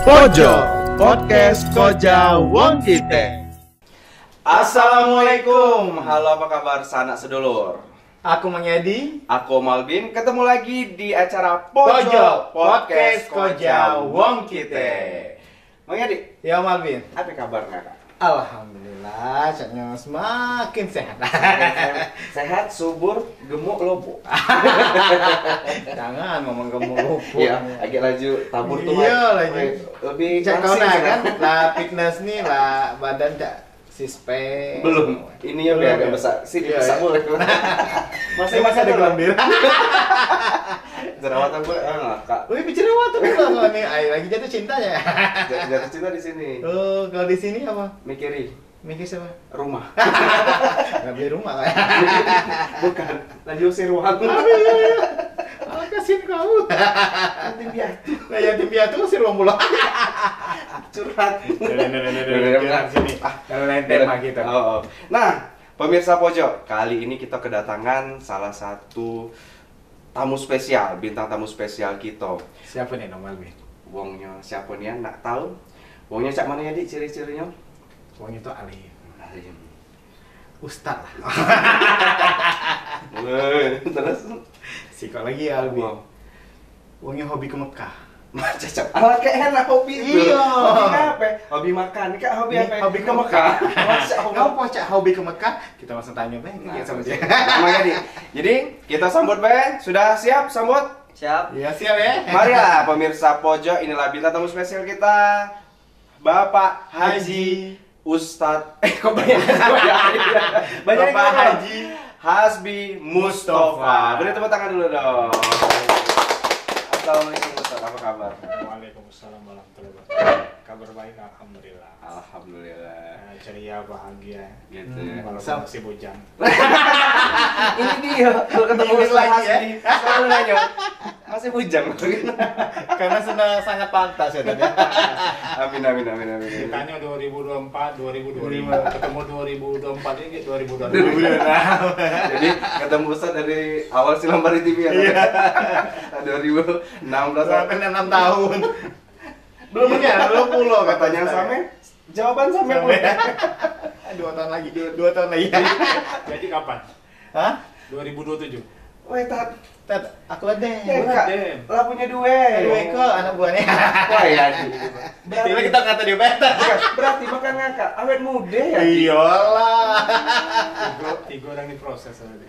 Pojo Podcast Koja Wong Kite. Assalamualaikum, halo apa kabar sanak sedulur. Aku Mang Yadi. Aku Malvin, ketemu lagi di acara Pojo Podcast Koja Wong Kite. Mang Yadi, Ya Malvin. apa kabarnya kak? Alhamdulillah, saya semakin sehat. Sehat, subur, gemuk, lopo. Jangan ngomong gemuk lupa. Iya, agak laju tabur tuh. Iya, laju. Lebih Cak kau langsing nah sekarang. kan, lah fitness nih lah badan cak six-pack. Belum, ininya Belum, agak ya? besar. Sini Iya, besar ya. boleh. Masih ada gelambir. Jerawatan gue kak. Wih, bicara waktu dulu nih. Ayo lagi jatuh cintanya. Jatuh cinta di sini. Oh, kalau di sini apa? Mikiri Mikir siapa? rumah. Gak beli rumah kan? Bukan, lagi usir ruang. Ah, kasihin kau. Nanti piatu. Nah, yatim piatu sih ruang bola. Curhat. Sini. Kalau lain tema kita. Oh. Nah, pemirsa Pojok, kali ini kita kedatangan salah satu tamu spesial, bintang tamu spesial kita. Siapa nih normal nih? Wongnya siapa nih? Nak tahu? Wongnya cak mana ya, Dik? Ciri-cirinya? Wong itu alim. Alim. Ustad lah. Terus? Psikologi albi. Wow. Wongnya hobi ke Mekah. Cocok. Awak kayak enak hobi itu. Iya. Hobi apa? Hobi makan. Kak hobi apa? Hobi ke Mekah. Masa hobi? Ngapa cak hobi ke Mekah? Kita langsung tanya baik sama dia. Namanya Dik. Jadi kita sambut Be. Sudah siap sambut? Siap. Iya siap ya. Marilah pemirsa Pojok, inilah bintang tamu spesial kita, Bapak Haji Ustadz. Kok banyak banyak Bapak Haji Hasbi Mustafa. Beri tepuk tangan dulu dong. Assalamualaikum Ustadz, apa kabar? Waalaikumsalam warahmatullahi wabarakatuh. Kabar baik alhamdulillah. Alhamdulillah. Ceria bahagia. Gitu ya. Walaupun masih bujang. Ini dia kalau ketemu Ini Ustadz lagi ya. Hasbi selalu nanya masih bujang. Karena sudah sangat pantas ya tadi. Amin. Ditanya 2024, 2025, ketemu 2024 ini 2025. Jadi ketemu Ustadz dari awal Silam Pari TV ya. 2016 Sampai 6 tahun. Belum ya, belum pulau katanya sama. Jawaban sampai pun. 2 tahun lagi. 2 tahun lagi. Jadi kapan? Hah? 2027. Weh tat, Tet, aku ada. Kak, lah punya dua. Dua ekor anak buahnya. Wah ya. Berarti kita kata dia beta. Berarti makan ngakak, awet muda ya. Iyalah. Tiga orang diproses tadi.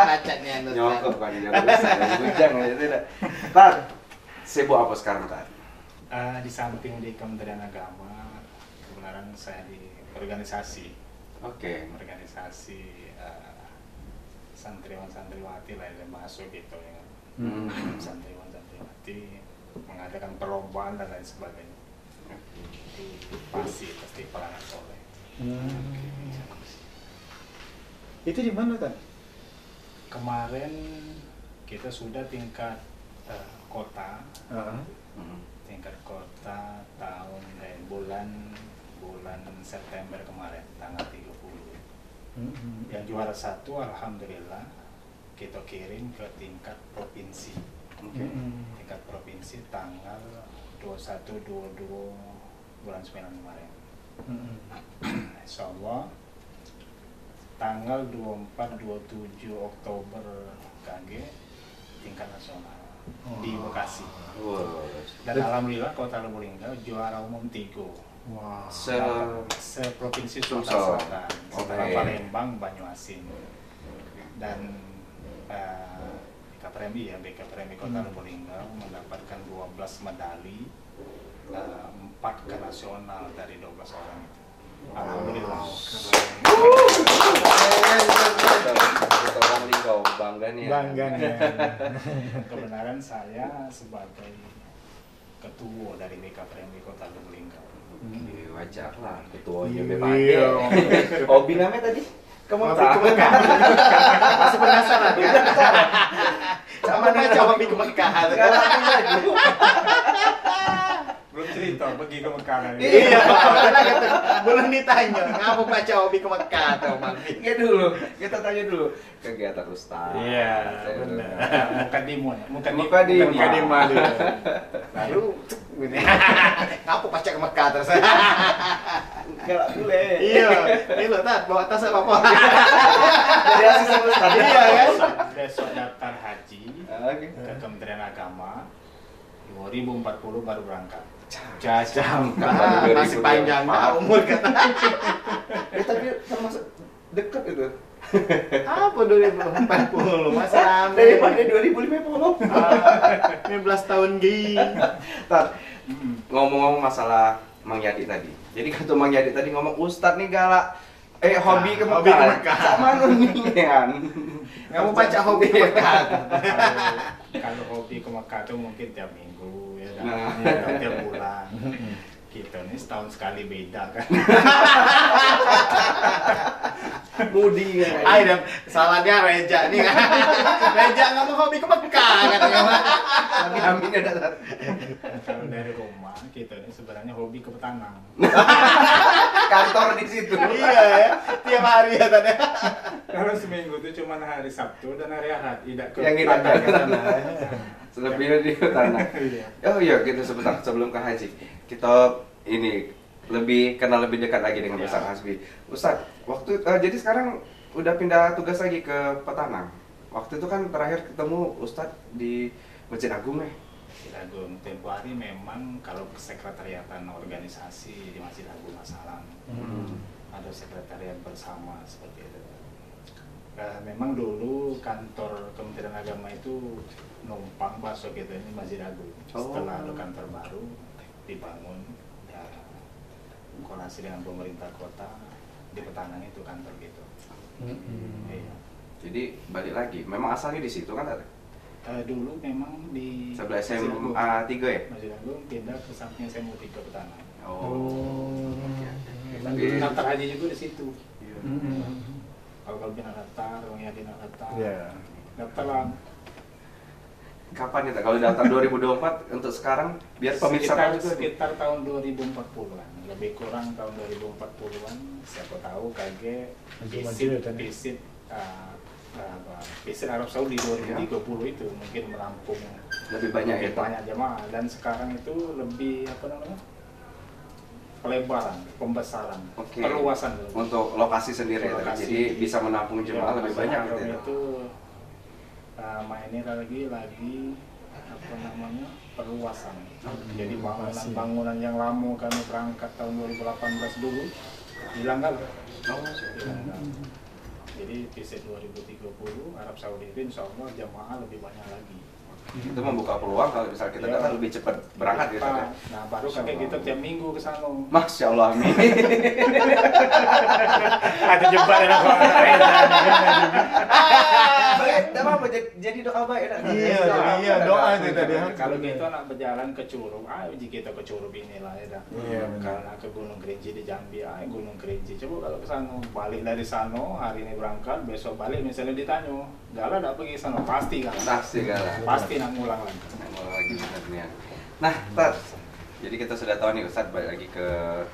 Bacanya Nyokok kan dia besar, bujang ya tidak. Tat, sibuk apa sekarang Tat? Di samping di Kementerian Agama, kebenaran saya di organisasi santriwan-santriwati lah yang masuk gitu ya. Santriwan-santriwati mengadakan perlombaan dan lain sebagainya. Itu pasti anak soleh. Itu di mana, Tan? Kemarin kita sudah tingkat kota, tingkat kota tahun bulan September kemarin tanggal 30. Yang juara 1 alhamdulillah kita kirim ke tingkat provinsi. Tingkat provinsi tanggal 21-22 bulan 9 kemarin. Insyaallah tanggal 24-27 Oktober KG tingkat nasional di Bekasi. Dan alhamdulillah Kota Lubulingga juara umum 3. Wah. Seprovinsi Sumatera Selatan, setelah Palembang, Banyuasin. Dan BK Premi Kota Lubulingga mendapatkan 12 medali, 4 ke nasional dari 12 orang itu. Alhamdulillah. Orang Linggau, bangga nih. Bangga nih. Kebenaran saya sebagai ketua dari BK Premi Kota Lubulingga. Wajar lah, ketuanya Iya. Hobi namanya tadi? Kamu Hobi ke Mekah. Masih penasaran kan? Sama aja hobi ke Mekah. Belum cerita pergi ke Mekah. Iya, belum ditanya. Ngapa baca hobi ke Mekah tuh, Malvin? Kita tanya dulu kegiatan Ustaz. Iya, benar. Mukadimah ya. Mukadimah. Mukadimah dulu. Lalu Ngapu pacak ke Mekah terus. Galak boleh. Iya, ini lo tat bawa tas apa? Jadi asisten Ustaz. Iya kan? Besok daftar haji Oke. ke Kementerian Agama 2040 baru berangkat. Jajam. Masih panjang umur kata. Tapi termasuk dekat itu. Apa 2040 masih lama. Daripada 2050. 15 tahun gini. Tat, ngomong-ngomong masalah Mang Yadi tadi. Jadi kata Mang Yadi tadi ngomong Ustadz nih galak hobi ke Hobi ke Mekah. Mekah. Sama nih kan. Kamu baca hobi ke Mekah. Kalau hobi ke Mekah tuh mungkin tiap minggu ya, Nah. atau tiap bulan. Kita nih setahun sekali beda kan. Mudi kan. Ayo, salahnya Reja nih kan. Reja nggak mau hobi ke Mekah katanya. Amin ada Tat. Kalau dari rumah kita ini sebenarnya hobi ke petanang. Kantor di situ. Iya ya, tiap hari ya tadi. Kalau seminggu tuh cuma hari Sabtu dan hari Ahad, tidak ke Yang ini petanang. Selebihnya di tanah. Iya. Oh iya, kita sebentar sebelum ke haji. Kita ini lebih kenal lebih dekat lagi dengan Ya. Ustaz Hasbi. Ustaz, jadi sekarang udah pindah tugas lagi ke Petanang. Waktu itu kan terakhir ketemu Ustaz di Masjid Agung ya. Masjid Agung tempo hari memang kalau sekretariatan organisasi di Masjid Agung Masalah ada sekretariat bersama seperti itu. Memang dulu kantor Kementerian Agama itu numpang masuk gitu ini Masjid Agung. Setelah ada kantor baru dibangun ya kolasi dengan pemerintah kota di Petanang itu kantor gitu. Iya. Jadi balik lagi, memang asalnya di situ kan ada. Dulu memang di Sebelah Masjid Agung. SMA 3 ya? Masjid Agung pindah ke samping SMA 3 Petanang. Tapi Daftar haji juga di situ. iya. Kalau bina daftar, Bang Yadi nak daftar. Iya. Daftar lah. Kapan ya? Kalau daftar 2024 untuk sekarang biar pemirsa tahu juga. Sekitar tahun 2040-an. Lebih kurang tahun 2040-an. Siapa tahu KG visit visit Arab Saudi 2030 itu mungkin menampung Lebih banyak ya. lebih banyak jemaah, dan sekarang itu lebih apa namanya? Pelebaran, pembesaran, Oke. perluasan Untuk lokasi sendiri ya. Lokasi. Jadi bisa menampung jemaah lebih banyak gitu ya. Itu mainnya lagi apa namanya, perluasan. Jadi bangunan yang lama kami berangkat tahun 2018 dulu hilang kan? Jadi visit 2030 Arab Saudi itu insya Allah jamaah lebih banyak lagi. Itu membuka peluang kalau misalnya kita Iya. datang lebih cepat berangkat gitu ya. Nah baru kakek kita tiap minggu ke sana. Masya Allah, amin. Ada jebakan apa? Baik, tidak apa-apa, jadi doa baik. Iya, doa itu tadi. Kalau kita nak berjalan ke Curug, ayo jika kita ke Curug inilah ya dah. Iya, benar. Kalau nak ke Gunung Kerinci di Jambi, ayo Gunung Kerinci. Coba kalau ke sana, balik dari sana, hari ini berangkat, besok balik misalnya ditanya, Gala nak pergi sana, pasti kan? Pasti kalah. Pasti nak ngulang lagi. Mau lagi sebenarnya. Nah, Tat, jadi kita sudah tahu nih Ustadz balik lagi ke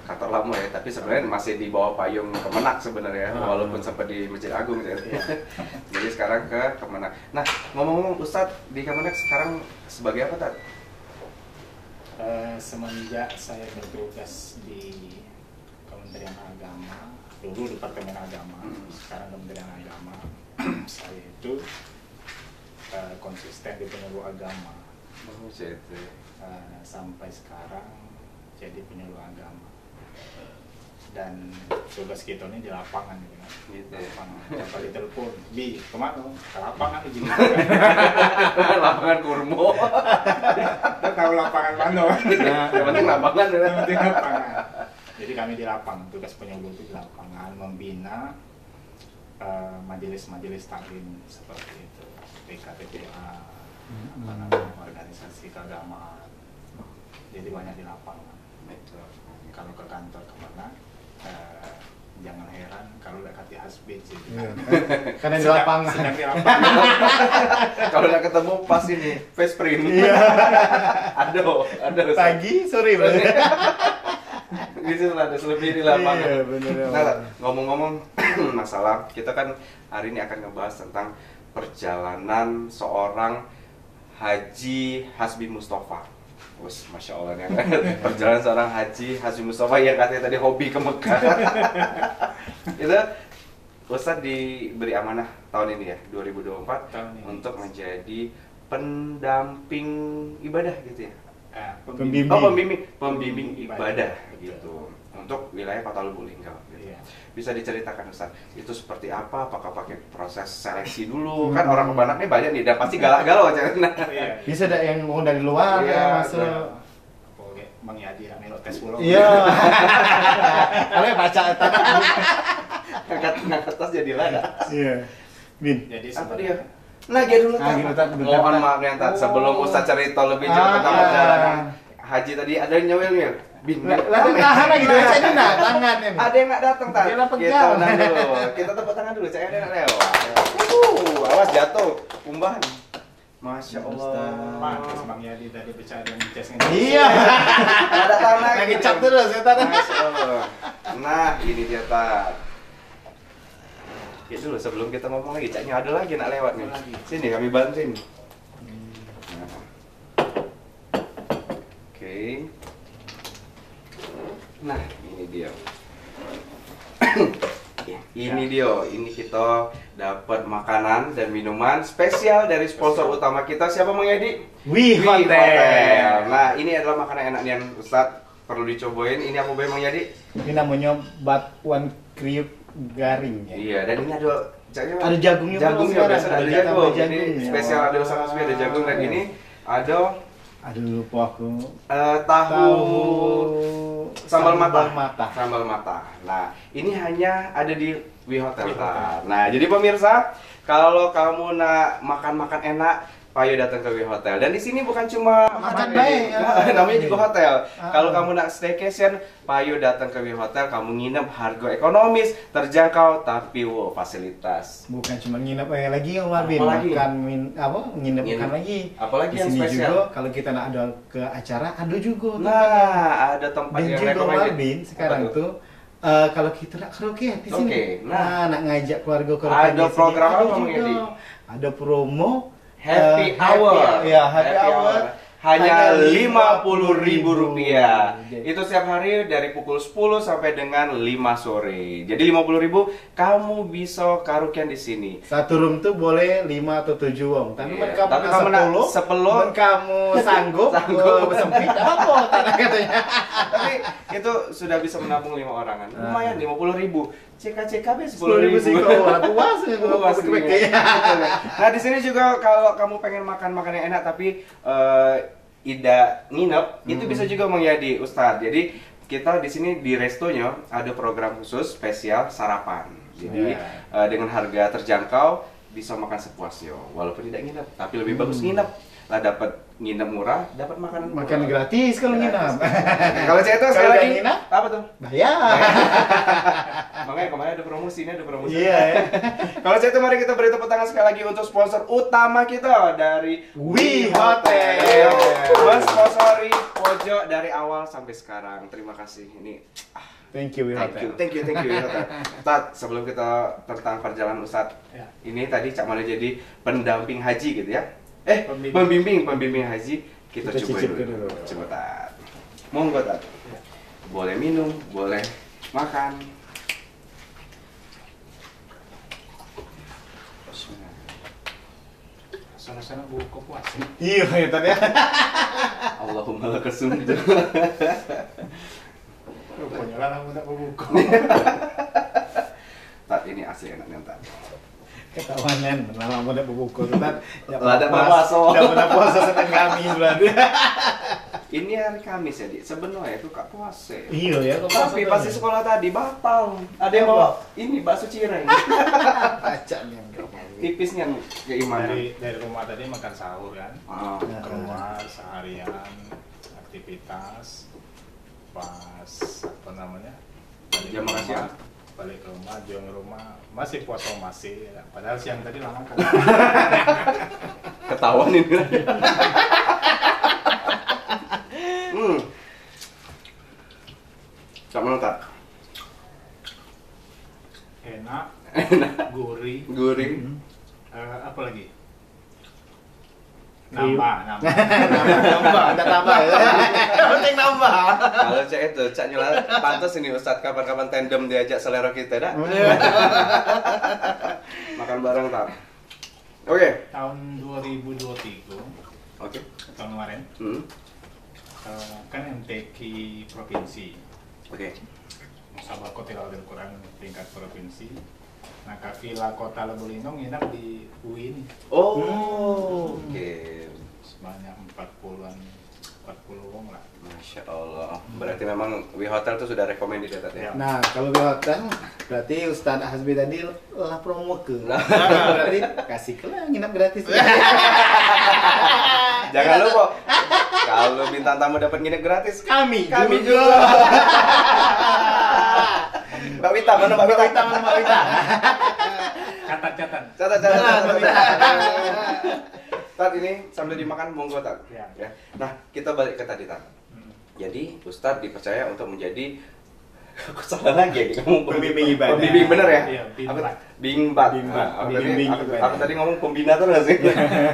kantor lama ya, tapi sebenarnya masih di bawah payung Kemenak sebenarnya, walaupun sempat di Masjid Agung ya. Jadi sekarang ke Kemenak. Nah, ngomong-ngomong Ustadz di Kemenak sekarang sebagai apa, Tat? Semenjak saya bertugas di Kementerian Agama, dulu Departemen Agama, sekarang Kementerian Agama, saya itu konsisten di penyuluh agama. Sampai sekarang jadi penyuluh agama, dan tugas kita ini di lapangan gitu kan. Gitu. Lapangan. Kalau ditelepon, Bi, kemana? Ke lapangan di sini. Lapangan Kurmo. Kita tahu lapangan mana? Yang penting lapangan ya. Yang penting lapangan. Jadi kami di lapangan, tugas penyuluh itu di lapangan membina majelis-majelis taklim seperti itu, PKTPA, apa namanya, organisasi keagamaan. Jadi banyak di lapangan. Kalau ke kantor kemana, jangan heran kalau dekat di Hasbid sih. Karena di lapangan. Sedang di lapangan. Kalau udah ketemu pas ini face print. Ada. Pagi, sore berarti. Gitu lah, ada selebih di lapangan. Iya, bener ya. Nah, ngomong-ngomong masalah, kita kan hari ini akan ngebahas tentang perjalanan seorang Haji Hasbi Mustafa. Wes, Masya Allah nih perjalanan seorang Haji Mustafa yang katanya tadi hobi ke Mekah. Itu Ustadz diberi amanah tahun ini ya, 2024 Tahun ini. untuk menjadi pendamping ibadah gitu ya. Pembimbing. Pembimbing ibadah gitu untuk wilayah Kota Lubuk Linggau. Gitu. Iya. Bisa diceritakan Ustaz, itu seperti apa? Apakah pakai proses seleksi dulu? Kan orang Kebanak nih banyak nih, dan pasti galak-galau aja. Iya. Bisa ada yang mau dari luar Iya, ya masuk. Oke, Bang Yadi yang ngelok tes pulau. Iya. Kalau baca Ngangkat tas jadi lada. Iya. Bin. Jadi Apa sebenarnya dia? Nah, dia dulu Ah, gitu, Tat. Bentar, Mohon Tat. maaf nih, Tat. Sebelum Ustaz cerita lebih jauh tentang perjalanan haji tadi, ada yang nyawil-nyawil. Bin, Lalu tahan lagi tuh, saya ini nah tangan ini. ada yang nggak datang, Tat. Dia lah Kita pegang. undang dulu. Kita tepuk tangan dulu, saya ada yang lewat. Awas jatuh, umbahan. Masya Allah. Pantes Bang Yadi tadi bercanda di tes Iya. Ada tanah. Lagi cap terus ya tanah. Masya Allah. Nah, ini dia, Tat. Ya dulu sebelum kita ngomong lagi, caknya ada lagi nak lewat nih. Sini kami bantuin. Nah. Oke. Nah, ini dia. Ini dia, ini kita dapat makanan dan minuman spesial dari sponsor utama kita. Siapa Mang Yadi? Wih, hotel. Nah, ini adalah makanan enak yang Ustadz perlu dicobain. Ini apa Mang Yadi? Ini namanya batuan kriuk garing ya. Iya, dan ini ada Ada jagungnya jagung sekarang. biasa ada Ada jagung. Ini jagungnya. spesial ada usaha resmi ada jagung dan ini ada Aduh, lupa aku. tahu sambal mata. mata. Sambal mata. Nah, ini hanya ada di Wi Hotel. Nah, jadi pemirsa, kalau kamu nak makan-makan enak, Payo datang ke Wi Hotel. Dan di sini bukan cuma Makan baik, ya. namanya juga hotel. Ah. Kalau kamu nak staycation, Payo datang ke Wi Hotel, kamu nginep harga ekonomis, terjangkau, tapi wow, fasilitas. Bukan cuma nginep lagi ya Wabin, Apalagi? makan nginep Nginep. bukan lagi. Apalagi Di yang sini spesial? juga kalau kita nak ada ke acara ada juga. Nah, ada tempat Dan yang juga recommended. Wabin sekarang Apa tuh kalau kita nak karaoke di sini. Oke, nah. nak ngajak keluarga karaoke Ada di sini, program ada apa, Bang juga. Edi? Ada promo Happy hour. Ya, happy hour. Hanya Hanya Rp50.000. Rp50.000. Itu setiap hari dari pukul 10 sampai dengan 5 sore. Jadi Rp50.000 kamu bisa karaokean di sini. Satu room tuh boleh 5 atau 7 wong. Tapi Iya. kamu Tapi kamu nak 10, kamu sanggup, Sanggup. sempit apa tanah katanya. Tapi itu sudah bisa menampung 5 orangan. Lumayan Rp50.000. CKCKB 10.000 sih Rp10.000. kalau puas ya Puas kalau nih. Nah, di sini juga kalau kamu pengen makan makanan yang enak tapi tidak nginep, itu bisa juga Mang Yadi, Ustadz. Jadi kita di sini di restonya ada program khusus spesial sarapan. Jadi dengan harga terjangkau bisa makan sepuasnya, walaupun tidak nginep, tapi lebih bagus nginep. Lah dapat nginep murah, dapat makanan murah. Makan gratis kalau nginap. Kalau saya itu sekali Kalau lagi nggak nginap? apa tuh? Bayar. Makanya kemarin ada promosi, ini ada promosi. Iya ya. Kalau saya itu mari kita beri tepuk tangan sekali lagi untuk sponsor utama kita dari Wi Hotel. Mensponsori pojok dari awal sampai sekarang. Terima kasih. Ini Thank you Wi Hotel. thank you Wi Hotel. Tat, sebelum kita tentang perjalanan Ustadz, Ya. ini tadi Cak Mane jadi pendamping haji gitu ya? Pembimbing. Pembimbing haji. Kita coba cicip dulu. dulu. Coba Tat. Monggo Tat. Boleh minum, boleh makan. Sana-sana buka puasa. Iya ya tadi. Allahumma lakasum. Rupanya lah aku tak buka. Tat, ini asli enaknya Tat. Ketawanan, lama udah berbuku kan. Lah, ada puasa. Enggak pernah puasa seneng kami berarti. Ini hari Kamis ya, Dik. Sebenarnya itu Kak puasa. Iya ya, kok Tapi pasti sekolah tadi batal. Ada yang bawa ini bakso cireng. baca nih enggak mau. Tipisnya keimanan. Dari rumah tadi makan sahur kan. Ah. Keluar seharian aktivitas pas apa namanya? Balik Jam ke makan rumah, siang. balik ke rumah, jual rumah masih puasa masih. Padahal siang tadi lama kan. Ketahuan ini. Tak mau tak? Enak, gurih. Gurih. Apa lagi? Kriuk Nambah, ada tambah ya. Penting nambah. Kalau cek itu, cak nyela pantas ini Ustadz kapan-kapan tandem diajak selera kita dah. Makan bareng tak. Oke. Tahun 2023, Oke. tahun kemarin, kan MTQ provinsi, Oke. Musabaqah Tilawatil Quran tingkat provinsi. Nah, Kafila Kota Lubulingong nginap di UI ini Oh. Oke. sebanyak 40 orang lah. Masya Allah. Berarti memang Wi Hotel tuh sudah recommended ya tadi. Ya. Nah, kalau di hotel berarti Ustadz Hasbi tadi lah promo ke. Berarti kasih ke lah nginap gratis. Jangan lupa kalau bintang tamu dapat nginep gratis, Kami juga. Mbak Wita, mana Mbak Wita? Mbak Wita. Catat. Catat. Tat, ini sambil dimakan monggo Tat. Ya. Ya. Nah, kita balik ke tadi Tat. Jadi Ustadz dipercaya untuk menjadi aku salah lagi ya ngomong Pembimbing ibadah. Pembimbing bener ya? Iya, Apa? bimbat. Bimbat. Pembimbing Aku ibadah. tadi ngomong pembina terus sih.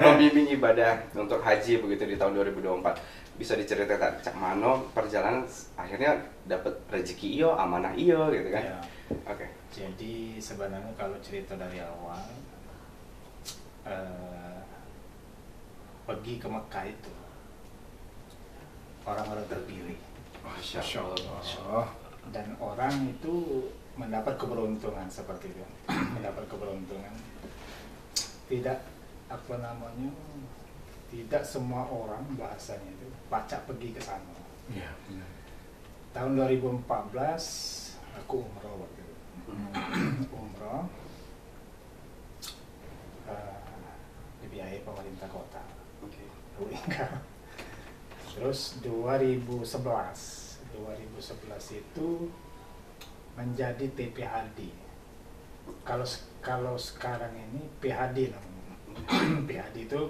Pembimbing ibadah untuk haji begitu di tahun 2024. Bisa diceritakan cak mano perjalanan akhirnya dapat rezeki iyo, amanah iyo gitu kan. Ya. Oke. Jadi sebenarnya kalau cerita dari awal, pergi ke Mekah itu orang-orang terpilih Masya Allah. Oh, dan orang itu mendapat keberuntungan seperti itu. Mendapat keberuntungan, tidak tidak semua orang bahasanya itu pacak pergi ke sana. iya benar. Tahun 2014 aku umroh waktu itu. Umroh dibiayai pemerintah kota. Oke. Lubulingga. Terus 2011 itu menjadi TPHD. Kalau sekarang ini PHD namanya. PHD itu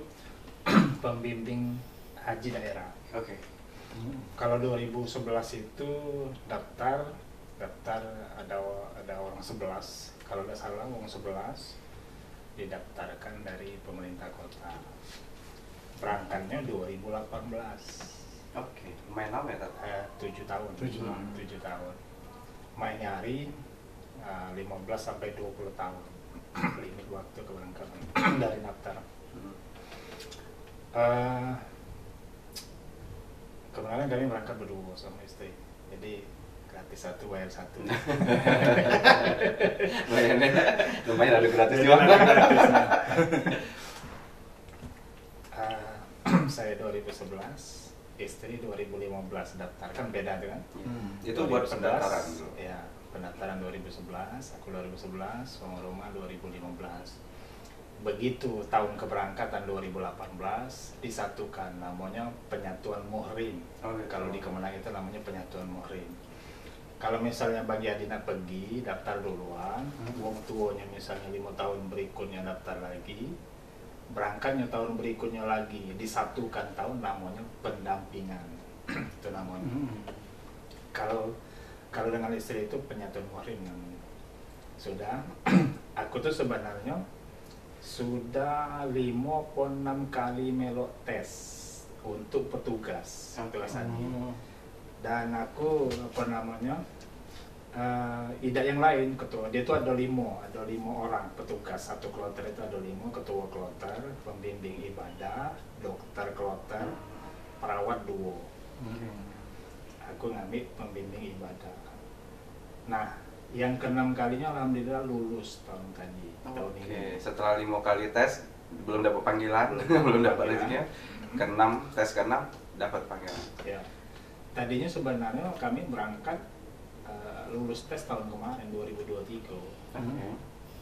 pembimbing haji daerah. Oke. Kalau 2011 itu daftar ada orang 11. Kalau nggak salah orang 11 didaftarkan dari pemerintah kota. Berangkatnya 2018. Oke. Main lama ya Tat? 7 tahun. 7 tahun. Main nyari 15 sampai 20 tahun. Limit waktu keberangkatan dari daftar. Kemarin kami berangkat berdua sama istri. Jadi gratis satu bayar satu. Lumayan ada gratis juga. Saya 2011, istri 2015 daftar, kan beda kan? Itu buat 2011, pendaftaran dulu. Ya, pendaftaran 2011, aku 2011, rumah 2015. Begitu tahun keberangkatan 2018 disatukan namanya penyatuan muhrim. Kalau di Kemenang itu namanya penyatuan muhrim. Kalau misalnya bagi Adina pergi daftar duluan, wong tuanya misalnya 5 tahun berikutnya daftar lagi, berangkatnya tahun berikutnya lagi disatukan tahun namanya pendampingan. Itu namanya. Kalau dengan istri itu penyatuan muhrim namanya. Sudah, aku tuh sebenarnya sudah 5 atau 6 kali melok tes untuk petugas haji. Dan aku tidak yang lain ketua dia itu ada 5 orang petugas, satu kloter itu ada 5 ketua kloter, pembimbing ibadah, dokter kloter, perawat 2. Aku ngambil pembimbing ibadah. Nah, yang ke-6 kalinya alhamdulillah lulus tahun tadi. Tahun ini. Setelah 5 kali tes belum dapat panggilan, belum dapat rezekinya. Ke-6 tes ke-6 dapat panggilan. Ya. Tadinya sebenarnya kami berangkat lulus tes tahun kemarin 2023.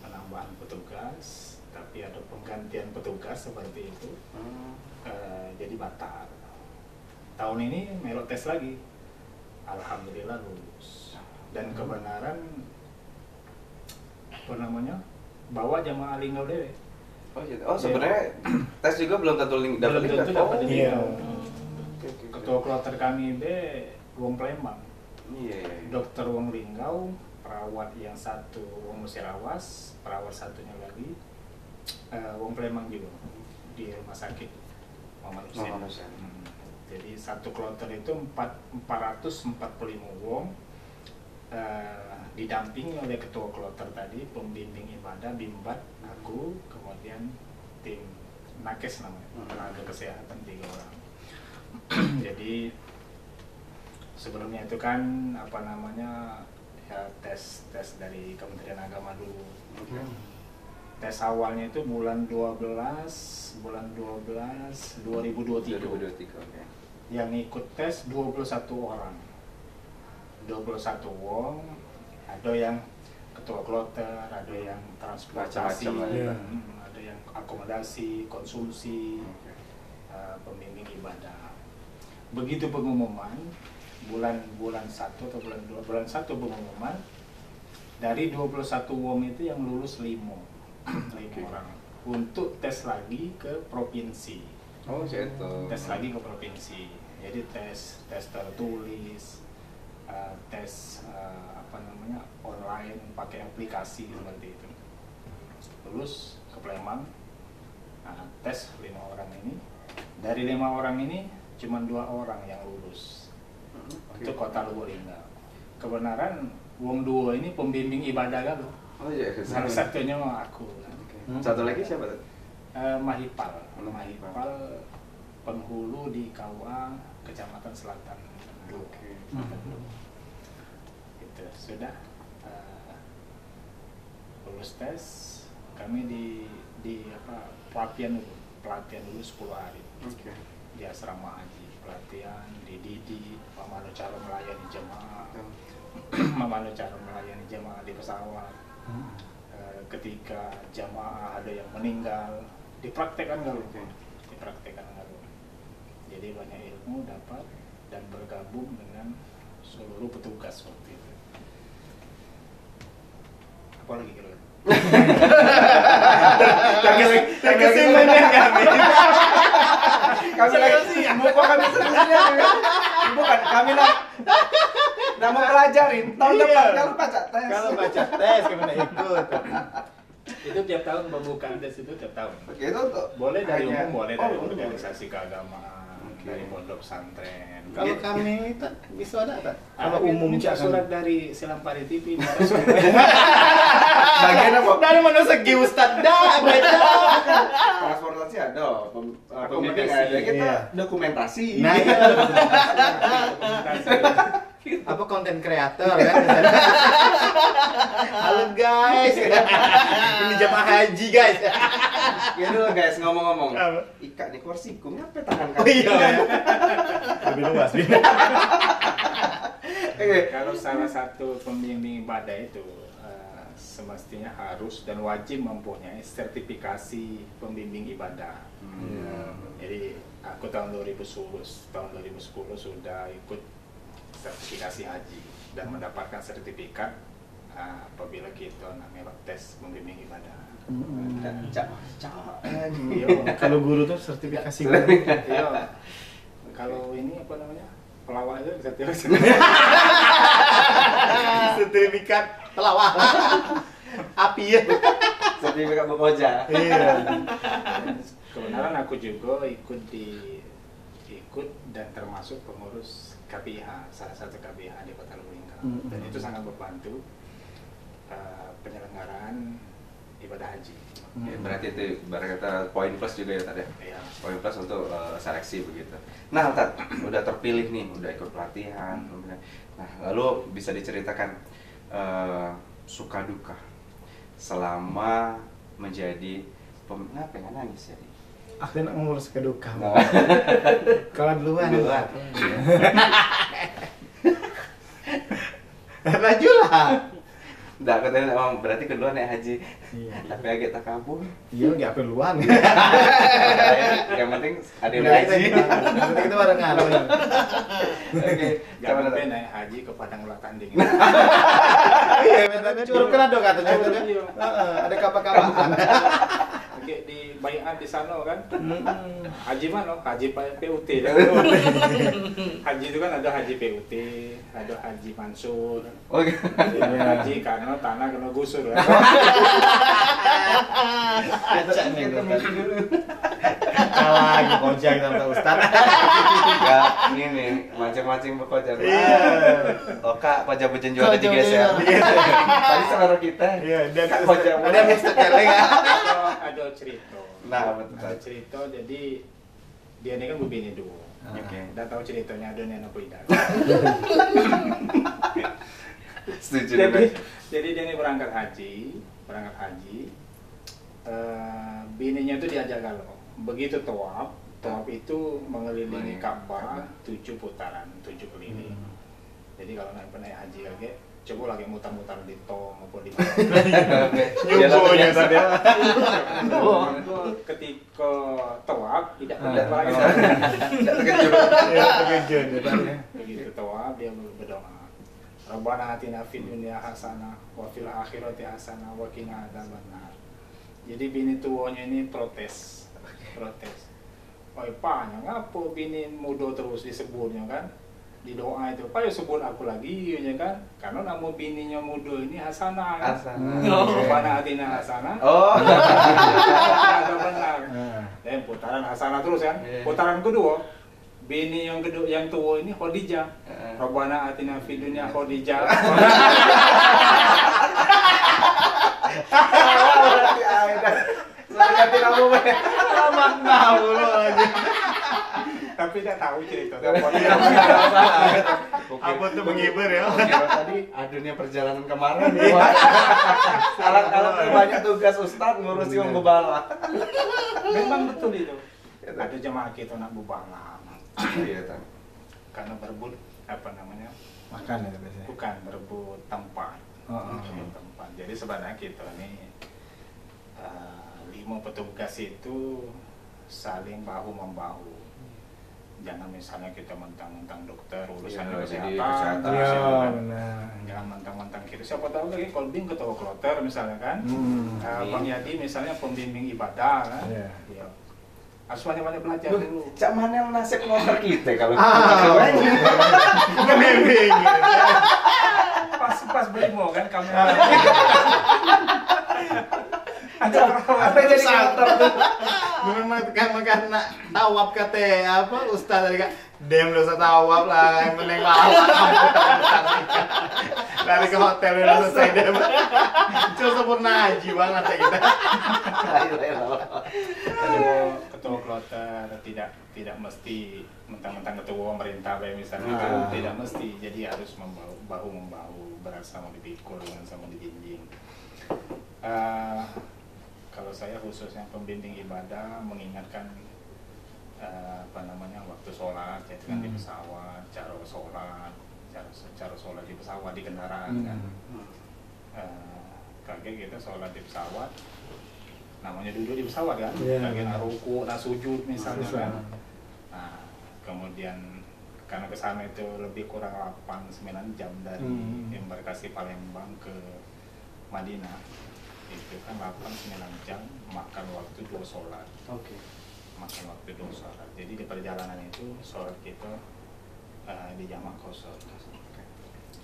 Penambahan petugas, tapi ada penggantian petugas seperti itu. Jadi batal. Tahun ini melok tes lagi. Alhamdulillah lulus. Dan kebenaran bawa jamaah linggau dewe. Oh sebenarnya tes juga belum tentu dapat Belum tentu linggau. dapat iya. linggau. Ketua kloter kami wong Palembang. Iya. Dokter wong Linggau, perawat yang satu wong Musirawas, perawat satunya lagi wong Palembang juga di rumah sakit. Muhammad Husain. Muhammad Husain. Jadi satu kloter itu 445 wong, didampingi oleh ketua kloter tadi, pembimbing ibadah, bimbat, aku, kemudian tim nakes namanya, tenaga kesehatan 3 orang. Jadi sebelumnya itu kan apa namanya ya tes dari Kementerian Agama dulu. Tes awalnya itu bulan 2023. 2023, oke. Yang ikut tes 21 orang. 21 wong, ada yang ketua kloter, ada yang transportasi, Macam-macam, ada yang akomodasi, konsumsi, pembimbing ibadah. Begitu pengumuman bulan 1 atau bulan 1 pengumuman, dari 21 wong itu yang lulus 5 orang untuk tes lagi ke provinsi. Oh, gitu. Tes lagi ke provinsi. Jadi tes tertulis, tes online pakai aplikasi seperti itu. Lulus ke Palembang, tes 5 orang ini. Dari 5 orang ini cuma 2 orang yang lulus untuk kota Lubulingga. Kebenaran wong 2 ini pembimbing ibadah kan? Oh iya. Salah satunya aku. Satu lagi siapa tuh? Mahipal penghulu di KUA Kecamatan Selatan. Oke. Itu sudah lulus tes, kami di pelatihan dulu 10 hari. Oke. Di asrama haji, pelatihan, dididik, bagaimana cara melayani jemaah, bagaimana cara melayani jemaah di pesawat. Ketika jamaah ada yang meninggal, dipraktekkan nggak lu? Dipraktekkan nggak lu? Jadi banyak ilmu dapat dan bergabung dengan seluruh petugas waktu itu. Apa lagi kira-kira? Kesimpulannya kami. Kami lagi bukan kami sebenarnya. Bukan kami nak mau pelajarin tahun depan kalau baca tes. Kalau baca tes kemana ikut. Itu tiap tahun pembukaan tes itu tiap tahun. Oke, itu untuk Boleh dari hanya- umum, boleh dari Oh, organisasi keagamaan, Oke. dari pondok pesantren. Kalau kami tak bisa ada tak? Kalau Ada umum minta cak surat dari Selampari TV. bagian apa? dari mana segi Ustaz dah baca. Transportasi ada, pembimbing Komunikasi. ada, kita Iya. dokumentasi. Nah, iya. Apa konten kreator kan? Halo guys, ini jemaah haji guys. Gini loh guys, ngomong-ngomong. Apa? Ika nih kursiku, ngapa tangan Oh kaki? iya, lebih luas. Oke. Kalau salah satu pembimbing ibadah itu semestinya harus dan wajib mempunyai sertifikasi pembimbing ibadah. Jadi aku tahun 2010 sudah ikut sertifikasi haji dan mendapatkan sertifikat apabila kita melewati tes pembimbing ibadah. Iya. Kalau guru tuh sertifikasi Iya. Kalau ini apa namanya? Pelawak itu sertifikasi. sertifikat pelawak. Api ya. Sertifikat bekerja. Iya. Kebenaran aku juga ikut dan termasuk pengurus KPIH, salah satu KPIH di Kota Lubulingga. Dan itu sangat membantu penyelenggaraan ibadah haji. Ya, berarti itu ibarat kata poin plus juga ya tadi. Ya. Poin plus untuk seleksi begitu. Nah, Tat, udah terpilih nih, udah ikut pelatihan. Nah, lalu bisa diceritakan suka duka selama menjadi pengen nangis ya? Aku nak ngurus keduka. Nah, Kalau duluan. Duluan. Raju lah. Nggak, katanya emang berarti kedua naik haji. Iya. Tapi agak takabur. Iya, nggak perluan. Yang penting ada yang haji. Yang penting itu barengan. Oke, Jangan coba sampai naik haji ke padang ulat tanding. Iya, benar curug kan ada katanya itu. Iya. Ada kapal-kapalan. Oke, di Bayan di sana kan. Haji mana? Haji PUT. Haji itu kan ada haji PUT, ada haji Mansur. Oke. Haji karena tanah kena gusur. Acak nih. Kita misi dulu. lagi kojang sama Ustaz. Ya, ini mancing-mancing bekojar. Iya. Oka koja bejen jual digeser. Digeser. Tadi saudara kita. Iya, dan Kak koja ada yang Ustaz keleng. Ada cerita. Nah, betul. Ada cerita, jadi dia ini kan begini dulu. Oke. Udah tahu ceritanya ada nenek Kuidar. Setuju. Jadi dia ini berangkat haji. Bininya itu diajak galau. Begitu tawaf itu mengelilingi Ka'bah 7 putaran, 7 keliling. Jadi kalau pernah haji lagi, coba lagi mutar-mutar di tol maupun di Nyubuhnya tadi. ketika tawaf tidak Tidak lagi. terkejut. Ya, terkejut ya tadi. Begitu tawaf dia berdoa. Rabbana atina fid dunya hasanah wa fil akhirati hasanah wa qina adzabannar. Jadi bini tuanya ini protes. Wah, Pak, ngapa bini muda terus disebutnya kan? Di doa itu, Pak, ya sebut aku lagi ya kan? Karena nama bininya muda ini Hasanah. Kan? Hasanah. Rabbana atina hasanah. Oh. Ada benar. Dan putaran Hasanah terus kan? Yeah. Putaran kedua, bini yang tua ini Khadijah. Rabbana atina fid dunya Khadijah. Berarti ada. Ganti kamu mah. Selamat tahu lo aja. Tapi tidak tahu cerita. Apa tuh menghibur ya? Kira tadi adunya perjalanan kemarin. Sekarang kalau banyak tugas Ustadz ngurusi yang bubala. Memang betul itu. Ada jemaah kita nak bubala. Iya, Tan. Karena berebut apa namanya? Makan ya biasanya. Bukan berebut tempat. Berebut tempat. Jadi sebenarnya kita ini 5 petugas itu saling bahu membahu. Jangan misalnya kita mentang-mentang dokter urusan Jadi kesehatan. Iya, benar. Jangan mentang-mentang kita. Siapa tahu lagi Kolbing ketua kloter misalnya kan. Bang Yadi misalnya pembimbing ibadah kan. Iya. Iya. Harus banyak-banyak belajar dulu. Cak mana yang nasib motor kita kalau Bimbing. Pas berimo kan kamu. apa yang jadi motor tuh? Memang karena tawab kata apa Ustaz tadi kan dem lu tawab lah yang penting lawak lari ke hotel udah selesai dem cuma sempurna haji banget ya kita. Ketua kloter tidak mesti mentang-mentang ketua pemerintah kayak misalnya tidak mesti, jadi harus bahu membahu bersama dipikul dengan sama dijinjing. Kalau saya khususnya pembimbing ibadah mengingatkan apa namanya waktu sholat, jadi kan di pesawat, cara sholat di pesawat di kendaraan kan. Kaget kita sholat di pesawat, namanya duduk di pesawat kan, kaget ruku, sujud misalnya kan. Nah, kemudian karena kesana itu lebih kurang 8-9 jam dari embarkasi Palembang ke Madinah. Itu kan 8-9 jam makan waktu 2 sholat. Oke. Makan waktu 2 sholat. Jadi di perjalanan itu sholat kita di jamak qashar.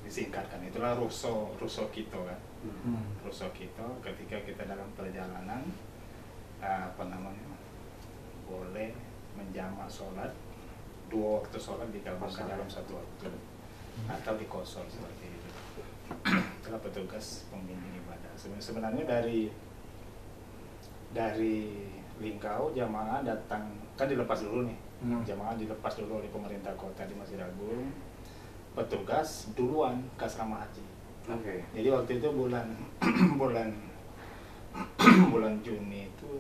Disingkatkan itulah ruso kita kan. Ruso kita ketika kita dalam perjalanan apa namanya boleh menjamak sholat 2 waktu sholat digabungkan dalam 1 waktu atau di qashar seperti itu. Itulah petugas pembimbing ibadah. Sebenarnya dari Lingkau jamaah datang kan dilepas dulu nih. Jamaah dilepas dulu oleh pemerintah kota di Masjid Agung. Petugas duluan ke asrama haji. Oke. Jadi waktu itu bulan Juni itu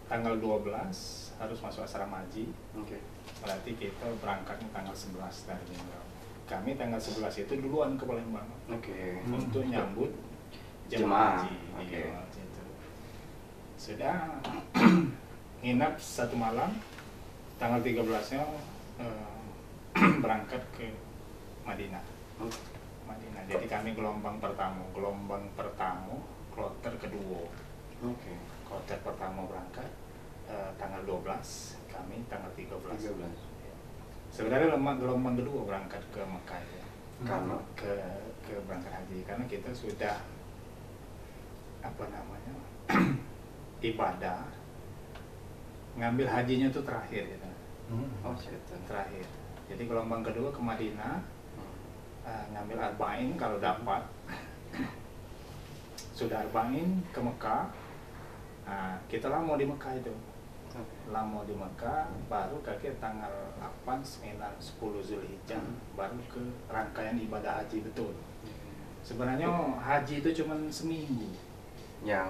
tanggal 12 harus masuk asrama haji. Oke. Berarti kita berangkatnya tanggal 11 dari Lingkau. Kami tanggal 11 itu duluan ke Palembang. Oke. Untuk nyambut Jemaah. haji. Oke. Gitu. Sudah nginap 1 malam, tanggal 13-nya berangkat ke Madinah. Madinah. Jadi kami gelombang pertama kloter kedua. Oke. Kloter pertama berangkat tanggal 12, kami tanggal 13. Sebenarnya gelombang kedua berangkat ke Mekah ya. Karena ke berangkat haji karena kita sudah apa namanya ibadah ngambil hajinya itu terakhir gitu. Oh gitu. Terakhir. Jadi gelombang kedua ke Madinah, ngambil arba'in kalau dapat. Sudah arba'in ke Mekah. Nah, kita lama di Mekah itu. Lama di Mekah, baru kakek tanggal 8, 9, 10 Zulhijjah baru ke rangkaian ibadah haji betul. Sebenarnya haji itu cuma seminggu. Yang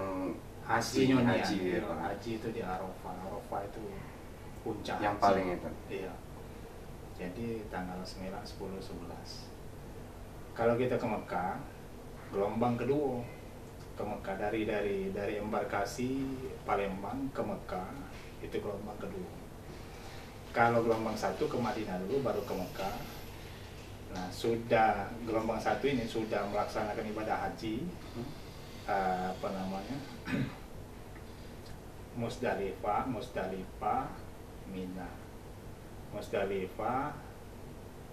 Hajinya nih, haji, ya, haji itu di Arafah. Arafah itu puncak yang haji. paling itu. Iya. Jadi tanggal 9, 10, 11. Kalau kita ke Mekah, gelombang kedua ke Mekah dari embarkasi Palembang ke Mekah itu gelombang kedua. Kalau gelombang satu ke Madinah dulu baru ke Mekah. Nah, sudah gelombang satu ini sudah melaksanakan ibadah haji, Musdalifah, Mina, Musdalifah,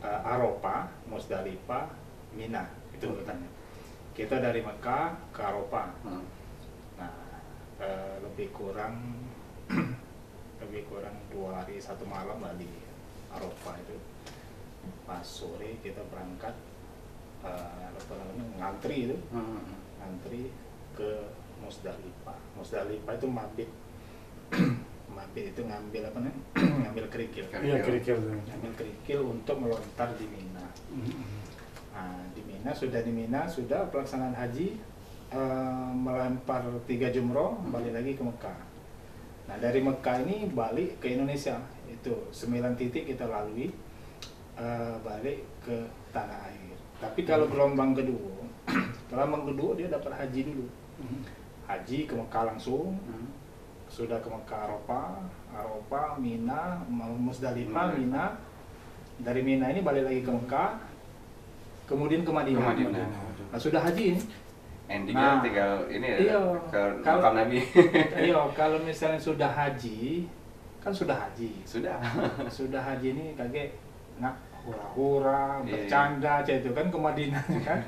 Arafah, Musdalifah, Mina, itu urutannya. Kita dari Mekah ke Arafah. Nah, lebih kurang 2 hari 1 malam lah di Arafah itu. Pas sore kita berangkat ngantri itu, ngantri ke Musdalifah. Musdalifah itu mabit. Mabit itu ngambil apa nih? Ngambil kerikil. Iya, kerikil. Ngambil kerikil untuk melontar di Mina. Nah, di Mina sudah pelaksanaan haji, melempar 3 jumroh, balik lagi ke Mekah. Nah, dari Mekah ini balik ke Indonesia, itu 9 titik kita lalui, balik ke tanah air. Tapi kalau gelombang kedua dia dapat haji dulu. Haji ke Mekah langsung, sudah ke Mekah Arafah, Mina, Musdalifah, Mina. Dari Mina ini balik lagi ke Mekah, kemudian ke Madinah. Nah, sudah haji ini. Endingnya tinggal ini ya, ke makam Nabi. Iya, kalau misalnya sudah haji, kan sudah haji. Sudah haji ini kakek nak hura-hura, bercanda, itu kan ke Madinah kan.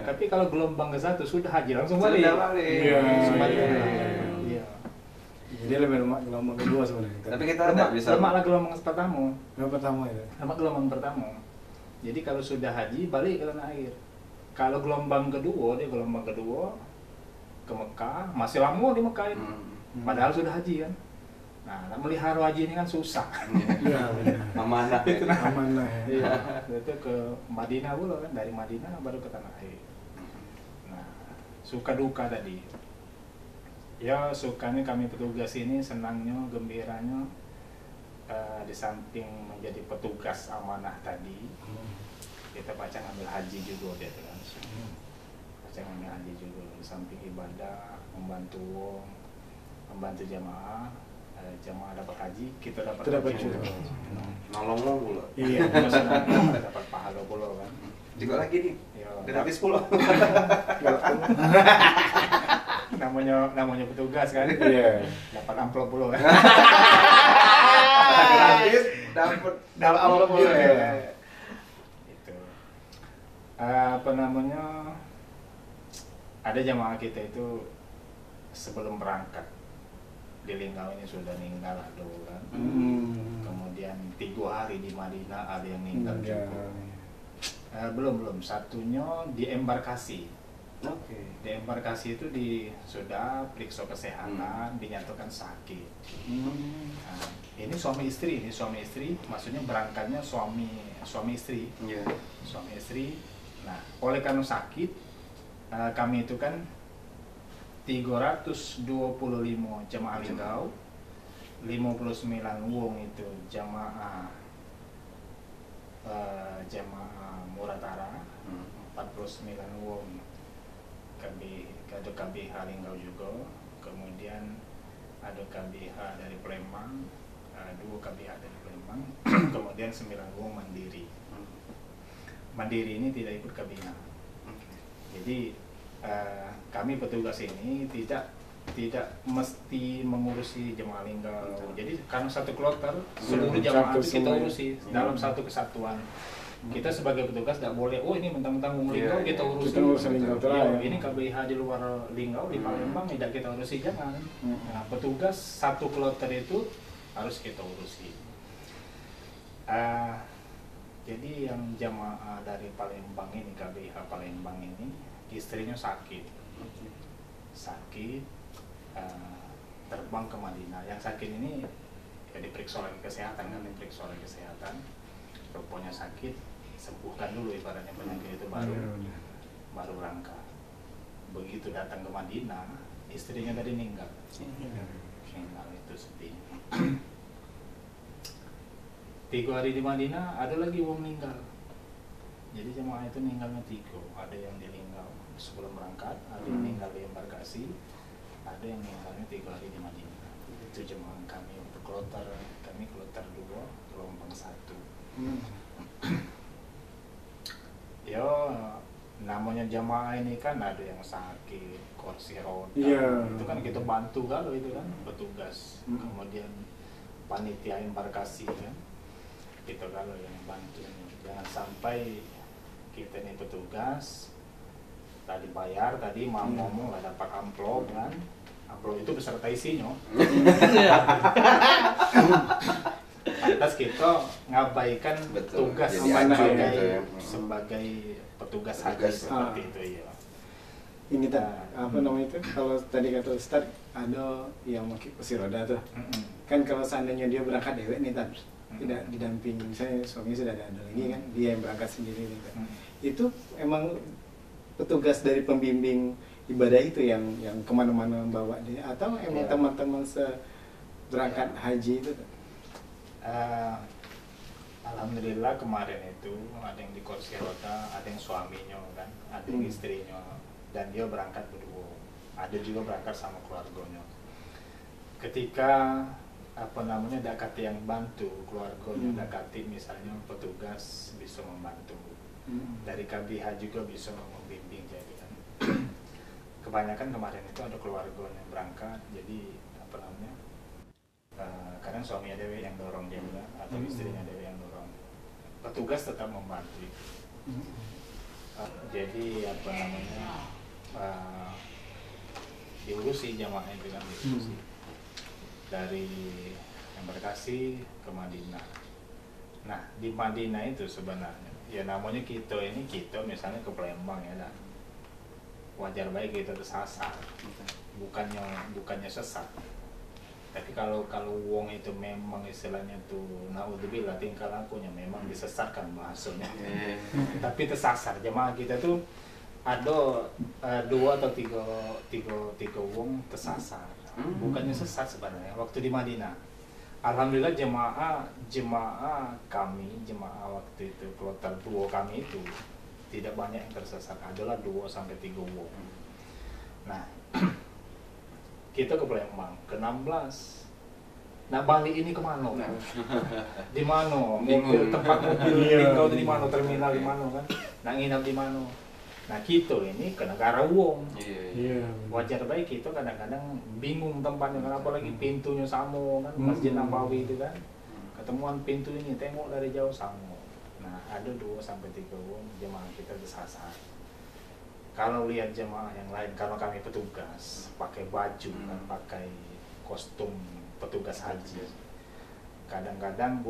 Tapi kalau gelombang ke satu sudah haji langsung balik. Iya. Iya. Jadi lebih lemak gelombang kedua sebenarnya. Tapi kita tidak bisa. Lemak lah gelombang pertama. Yang pertama itu. Lemak gelombang pertama. Jadi kalau sudah haji balik ke tanah air. Kalau gelombang kedua ke Mekah, masih lama di Mekah ini. Padahal sudah haji kan. Nah, melihara haji ini kan susah. Iya, Amanah. amanah ya. Iya, itu ke Madinah dulu kan, dari Madinah baru ke tanah air. Nah, suka duka tadi. Ya, sukanya kami petugas ini, senangnya, gembiranya, di samping menjadi petugas amanah tadi, kita baca ngambil haji juga dia langsung. Baca ngambil haji juga, di samping ibadah, membantu jamaah. Jamaah dapat haji, kita dapat juga. Nolong pula. Iya. Kita dapat pahala pula kan. Juga lagi nih. Ya, Gratis pula. namanya petugas kan. Iya. Dapat amplop pula kan. Gratis dapat amplop pula. Itu. Ada jamaah kita itu sebelum berangkat di Linggau ini sudah meninggal dulu kan. Kemudian 3 hari di Madinah ada yang meninggal juga. Belum satunya di embarkasi. Di embarkasi itu sudah periksa kesehatan, dinyatakan sakit. Nah, ini suami istri, maksudnya berangkatnya suami istri. Suami istri. Nah, oleh karena sakit, kami itu kan 325 jamaah Linggau, 59 wong itu jamaah Muratara, 49 wong ada KBH Linggau juga, kemudian ada KBH dari Palembang, 2 KBH dari Palembang, kemudian 9 wong mandiri. Mandiri ini tidak ikut KBH. Jadi kami petugas ini tidak mesti mengurusi jemaah Linggau. Jadi karena satu kloter seluruh jemaah itu kita urusi dalam satu kesatuan. Kita sebagai petugas tidak boleh, ini mentang-mentang Linggau kita urusi. Ini KBH di luar Linggau di Palembang tidak kita urusi, jangan. Nah, petugas satu kloter itu harus kita urusi. Jadi yang jamaah dari Palembang ini, KBH Palembang ini, istrinya sakit, terbang ke Madinah. Yang sakit ini ya diperiksa oleh kesehatan kan, rupanya sakit, sembuhkan dulu ibaratnya penyakit itu baru berangkat. Begitu datang ke Madinah, istrinya tadi meninggal. Itu sedih. 3 hari di Madinah ada lagi yang meninggal. Jadi jemaah itu meninggalnya 3. Ada yang meninggal sebelum berangkat, ada yang meninggal di embarkasi, ada yang meninggalnya 3 hari di Madinah. Itu jemaah kami untuk kloter 2, gelombang 1. Ya namanya jamaah ini kan ada yang sakit, kursi roda, itu kan kita bantu kalau itu kan petugas, kemudian panitia embarkasi kan, kita kalau yang bantu. Jangan sampai kita ini petugas tadi bayar, tadi mau ngomong lah dapat amplop kan, amplop itu beserta isinya. Lantas kita ngabaikan tugas sebagai petugas haji seperti itu ya. Ini apa namanya itu, kalau tadi kata Ustaz ada yang pakai kursi roda tuh. Kan kalau seandainya dia berangkat dewek nih Tan, tidak didampingi, misalnya suaminya sudah ada lagi kan, dia yang berangkat sendiri nih Tan. Itu emang petugas dari pembimbing ibadah itu yang kemana-mana membawa dia, atau emang teman-teman berangkat haji itu Tan? Alhamdulillah kemarin itu ada yang di kursi roda, ada yang suaminya kan, ada yang istrinya, dan dia berangkat berdua. Ada juga berangkat sama keluarganya. Ketika dakati yang bantu keluarganya, dakati misalnya petugas bisa membantu, dari KBH juga bisa membimbing. Jadi kan kebanyakan kemarin itu ada keluarganya berangkat, jadi kadang suaminya dewe yang dorong dia juga, atau istrinya dewe yang dorong, petugas tetap membantu. Jadi diurusi jamaah itu kan, diurusi dari embarkasi ke Madinah. Nah di Madinah itu sebenarnya ya namanya kita misalnya ke Palembang ya lah, wajar baik kita tersasar, bukannya sesat. Tapi kalau wong itu memang istilahnya tuh naudzubillah tingkah lakunya memang disesatkan bahasanya. Tapi tersasar. Jemaah kita tuh ada 2 atau 3 wong tersasar. Bukannya sesat sebenarnya waktu di Madinah. Alhamdulillah jemaah waktu itu kloter 2 kami itu tidak banyak yang tersesat. Adalah 2 sampai 3 wong. Nah, kita ke Palembang ke 16. Nah balik ini kemana? Di mana? Tempat mobil tinggal di mana? Terminal di mana kan? Nah nginap di mana? Nah kita ini ke negara wong. Wajar baik kita kadang-kadang bingung tempatnya, kenapa lagi pintunya sama kan, Masjid Nabawi itu kan. Ketemuan pintu ini tengok dari jauh sama. Nah ada 2 sampai 3 wong jemaah kita disasar. Kalau lihat jemaah yang lain, karena kami petugas, pakai baju kan, pakai kostum petugas haji. Kadang-kadang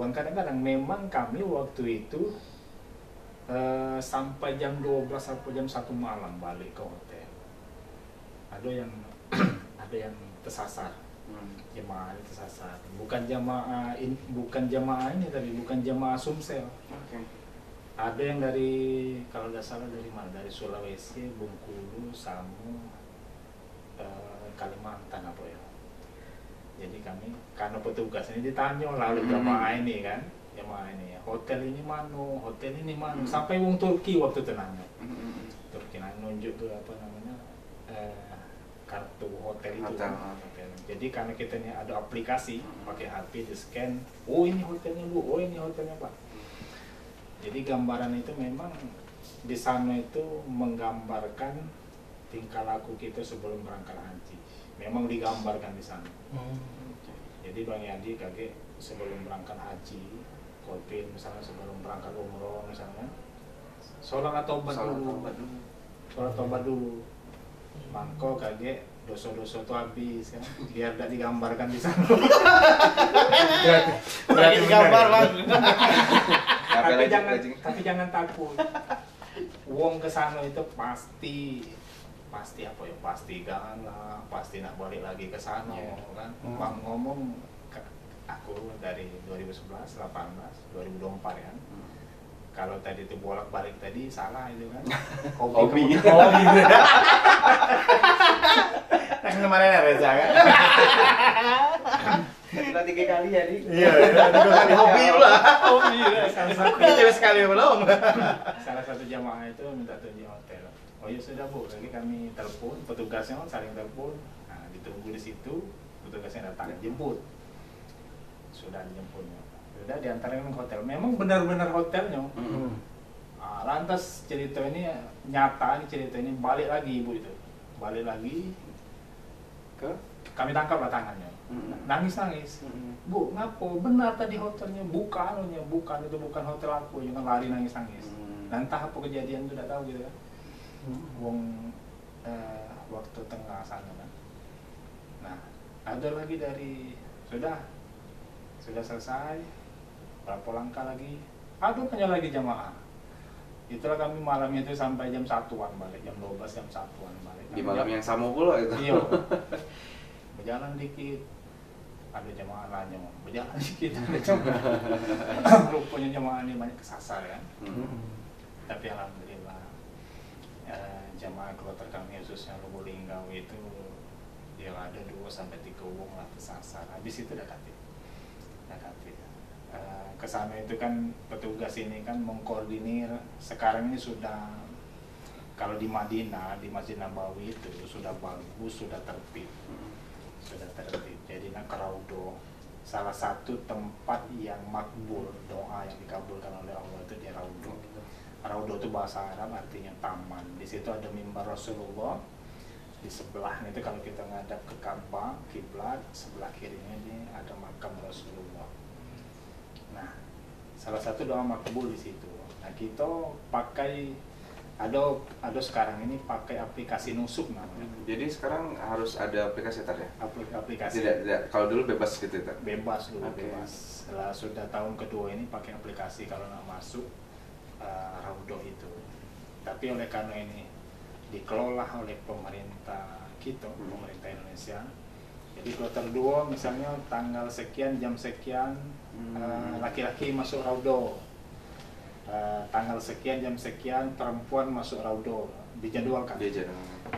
memang kami waktu itu sampai jam 12 sampai jam 1 malam balik ke hotel. Ada yang tersasar, jemaah tersasar. Bukan jemaah ini tapi bukan jemaah Sumsel. Ada yang kalau nggak salah dari mana, dari Sulawesi, Bengkulu, Samu, Kalimantan apa ya. Jadi kami karena petugas ini ditanya lalu jemaah ini kan, hotel ini mana, sampai wong Turki waktu itu nanya. Turki nunjuk ke kartu hotel itu. Hotel. Jadi karena kita ini ada aplikasi, pakai HP di scan, oh ini hotelnya Bu, oh ini hotelnya Pak. Jadi gambaran itu memang di sana itu menggambarkan tingkah laku kita sebelum berangkat haji. Memang digambarkan di sana. Jadi Bang Yadi kakek sebelum berangkat haji, Kopin misalnya sebelum berangkat umroh misalnya, sholat tobat dulu. Mangko kakek dosa-dosa tuh habis kan, biar tidak digambarkan di sana. Berarti gambar bang. Tapi jangan takut. Wong ke sana itu pasti apa ya, pasti galah, pasti nak balik lagi ke sana kan. Bang ngomong aku dari 2011, 18, 2024 kan. Kalau tadi itu bolak-balik tadi salah itu kan. Hobi. Yang kemarin ya Reza kan? Kita 3 kali ya, Dik. Iya, 3 kali hobi pula. Hobi. Kita sekali belum. Salah satu jamaah itu minta tuh di hotel. Oh ya sudah Bu, lagi kami telepon, petugasnya saling telepon. Nah, ditunggu di situ, petugasnya datang jemput. Sudah dijemputnya. Sudah diantarin ke hotel. Memang benar-benar hotelnya. Lantas cerita ini nyata, cerita ini balik lagi ibu itu. Balik lagi ke kami tangkaplah tangannya. Nangis-nangis. Bu, ngapo? Benar tadi hotelnya bukan itu bukan hotel aku. Jangan lari nangis-nangis. Dan entah apa kejadian itu tidak tahu gitu kan. Wong waktu tengah sana kan. Nah, ada lagi dari sudah selesai. Berapa langkah lagi? Aduh, hanya lagi jamaah. Itulah kami malam itu sampai jam 1-an balik, jam 12 jam 1-an balik. Di malam yang sama pula itu. Iya. Berjalan dikit, ada jamaah lainnya berjalan dikit, ada jamaah. Rupanya jamaah ini banyak kesasar kan. Tapi alhamdulillah jamaah kloter kami khususnya Lubulingga itu dia ada 2-3 wong lah kesasar. Habis itu udah kati. Kesana itu kan petugas ini kan mengkoordinir. Sekarang ini sudah, kalau di Madinah, di Masjid Nabawi itu sudah bagus, sudah tertib. Jadi nak Raudhah, salah satu tempat yang makbul, doa yang dikabulkan oleh Allah itu di Raudhah. Raudhah itu bahasa Arab artinya taman. Di situ ada mimbar Rasulullah. Di sebelah itu kalau kita ngadap ke Ka'bah, kiblat, sebelah kirinya ini ada makam Rasulullah. Nah, salah satu doa makbul di situ. Nah, kita pakai ada sekarang ini pakai aplikasi nusuk namanya. Jadi sekarang harus ada aplikasi ya? Aplikasi. Tidak. Kalau dulu bebas gitu ya? Bebas dulu, bebas. Setelah sudah tahun kedua ini pakai aplikasi kalau nak masuk Raudhah itu. Tapi oleh karena ini dikelola oleh pemerintah kita, pemerintah Indonesia. Jadi kloter 2 misalnya tanggal sekian, jam sekian laki-laki masuk Raudhah. Tanggal sekian, jam sekian perempuan masuk Raudhah. Dijadwalkan.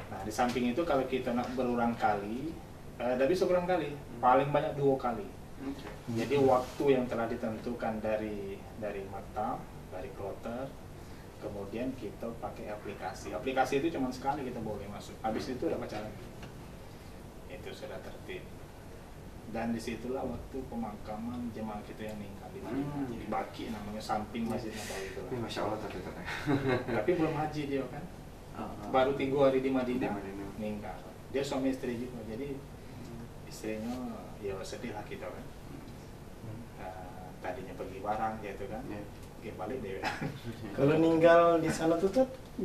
Nah, di samping itu kalau kita nak berulang kali, tidak bisa berulang kali, paling banyak 2 kali. Jadi waktu yang telah ditentukan dari maktab, dari kloter, kemudian kita pakai aplikasi. Aplikasi itu cuma sekali kita boleh masuk. Habis itu udah baca lagi. Itu sudah tertib. Dan disitulah waktu pemakaman jemaah kita yang meninggal di Madinah. Jadi Baki namanya, samping Masjid Nabawi itu. Masya Allah tapi Tapi belum haji dia kan. Baru 3 hari di Madinah meninggal. Dia suami istri juga. Jadi istrinya ya sedih lah kita kan. Tadinya pergi barang gitu kan. Oke, balik deh. Kalau meninggal di sana tuh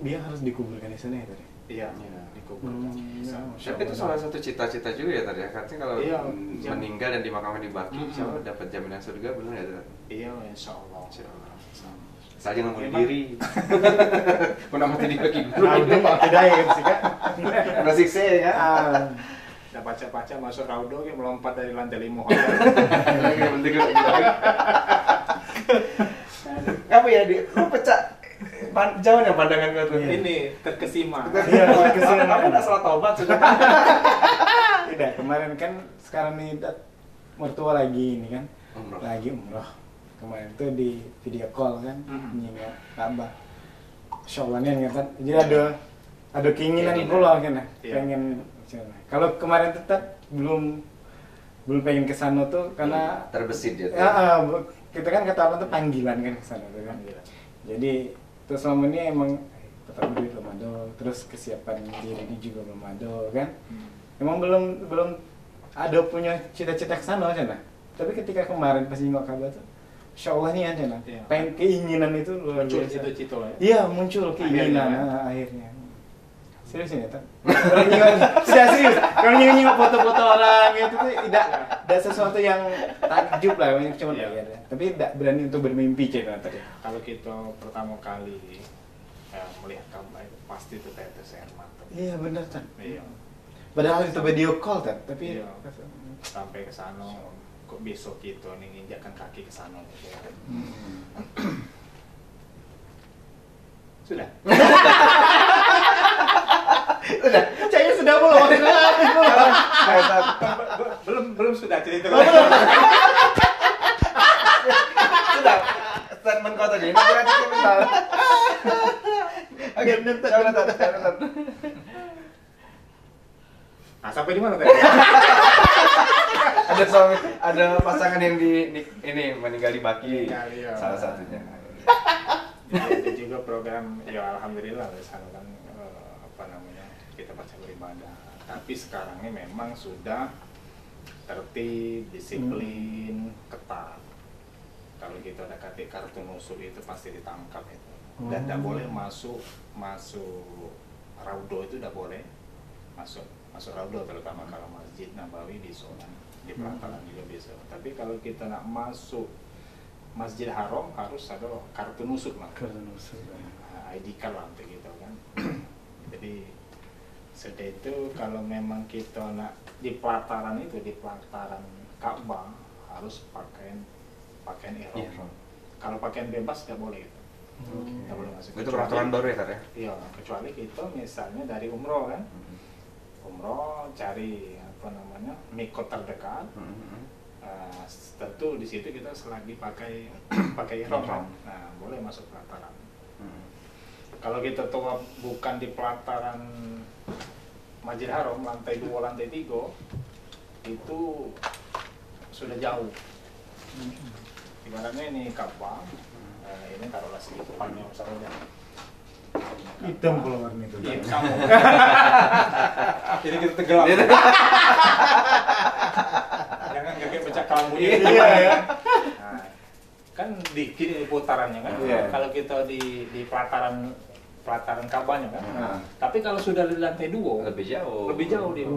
dia harus dikuburkan di sana ya tadi. Iya, dikuburkan. Tapi itu salah satu cita-cita juga ya tadi ya. Katanya kalau meninggal dan dimakamkan di Baki, insya Allah dapat jaminan surga, benar ya? Iya, insya Allah. Saya jangan bunuh diri. Pernah mati di Baki. Tidak ya kan sih kak? Pernah siksa ya kan? Udah baca-baca masuk Raudhah, melompat dari lantai 5 Apa ya, lu pecah jauh ya pandangan gue tuh. Ini terkesima. Iya, terkesima. Kamu udah salah taubat sudah. Tidak, kemarin kan sekarang nih mertua lagi ini kan. Umroh. Lagi umroh. Kemarin tuh di video call kan, nyinggung Ka'bah. Insyaallah nih kan. Jadi ada keinginan pula kan, pengen. Kalau kemarin tetap belum pengen ke sana tuh karena terbesit dia. Ya, kita kan kata orang tuh panggilan kan ke sana tuh kan. Jadi terus selama ini emang pertama duit belum ada, terus kesiapan diri ini juga belum ada kan. Emang belum ada punya cita-cita ke sana aja nah. Tapi ketika kemarin pas nengok Ka'bah tuh, insyaallah nih aja nah. Pengen keinginan itu luar biasa. Muncul cita-cita ya. Iya, muncul keinginan akhirnya. Serius ini, Tan? Kalau sudah serius. Kalau nyengok foto-foto orang itu tuh tidak sesuatu yang takjub lah, cuma lihat. Tapi tidak berani untuk bermimpi cek tadi. Kalau kita pertama kali melihat Ka'bah itu pasti itu tetes air mata. Iya benar, Tan. Iya. Padahal itu video call, Tan. Tapi Iya. Sampai ke sana kok besok kita nih nginjakkan kaki ke sana gitu ya. Sudah. Kayaknya sudah belum. belum sudah cerita. Sudah. Statement kau tadi. Ini berarti bentar. Oke, bentar. Nah, sampai di mana tadi? Ada pasangan yang ini meninggal di Baki. Iya. Salah satunya. Ada juga program ya alhamdulillah di sana kan kita baca beribadah. Tapi sekarang ini memang sudah tertib, disiplin, ketat. Kalau kita ada kartu nusuk itu pasti ditangkap itu. Dan tidak boleh masuk raudo itu tidak boleh masuk raudo, terutama kalau Masjid Nabawi bisa kan, di pelataran juga bisa. Tapi kalau kita nak masuk Masjid Haram harus ada kartu nusuk lah. ID card lah untuk gitu kan. Jadi sedih itu kalau memang kita nak di pelataran Ka'bah harus pakaian ihram. Kalau pakaian bebas tidak boleh itu. Tidak boleh masuk. Itu peraturan baru ya, Tar ya? Iya, kecuali kita misalnya dari umroh kan. Umroh cari mikot terdekat. Tentu di situ kita selagi pakai ihram kan. Nah, boleh masuk pelataran. Kalau kita tahu bukan di pelataran Masjid Haram, lantai 2, lantai 3 itu sudah jauh. Ibaratnya ini Ka'bah, ini taruhlah sedikit panjang misalnya. Hitam kalau warna itu. Iya, sama. Jadi kita tenggelam. Jangan kayak pecah kelamunya. Iya ya. Nah, kan dikit ini putarannya kan. Kalau kita di pelataran Ka'bahnya kan. Tapi kalau sudah di lantai 2 Lebih jauh dia.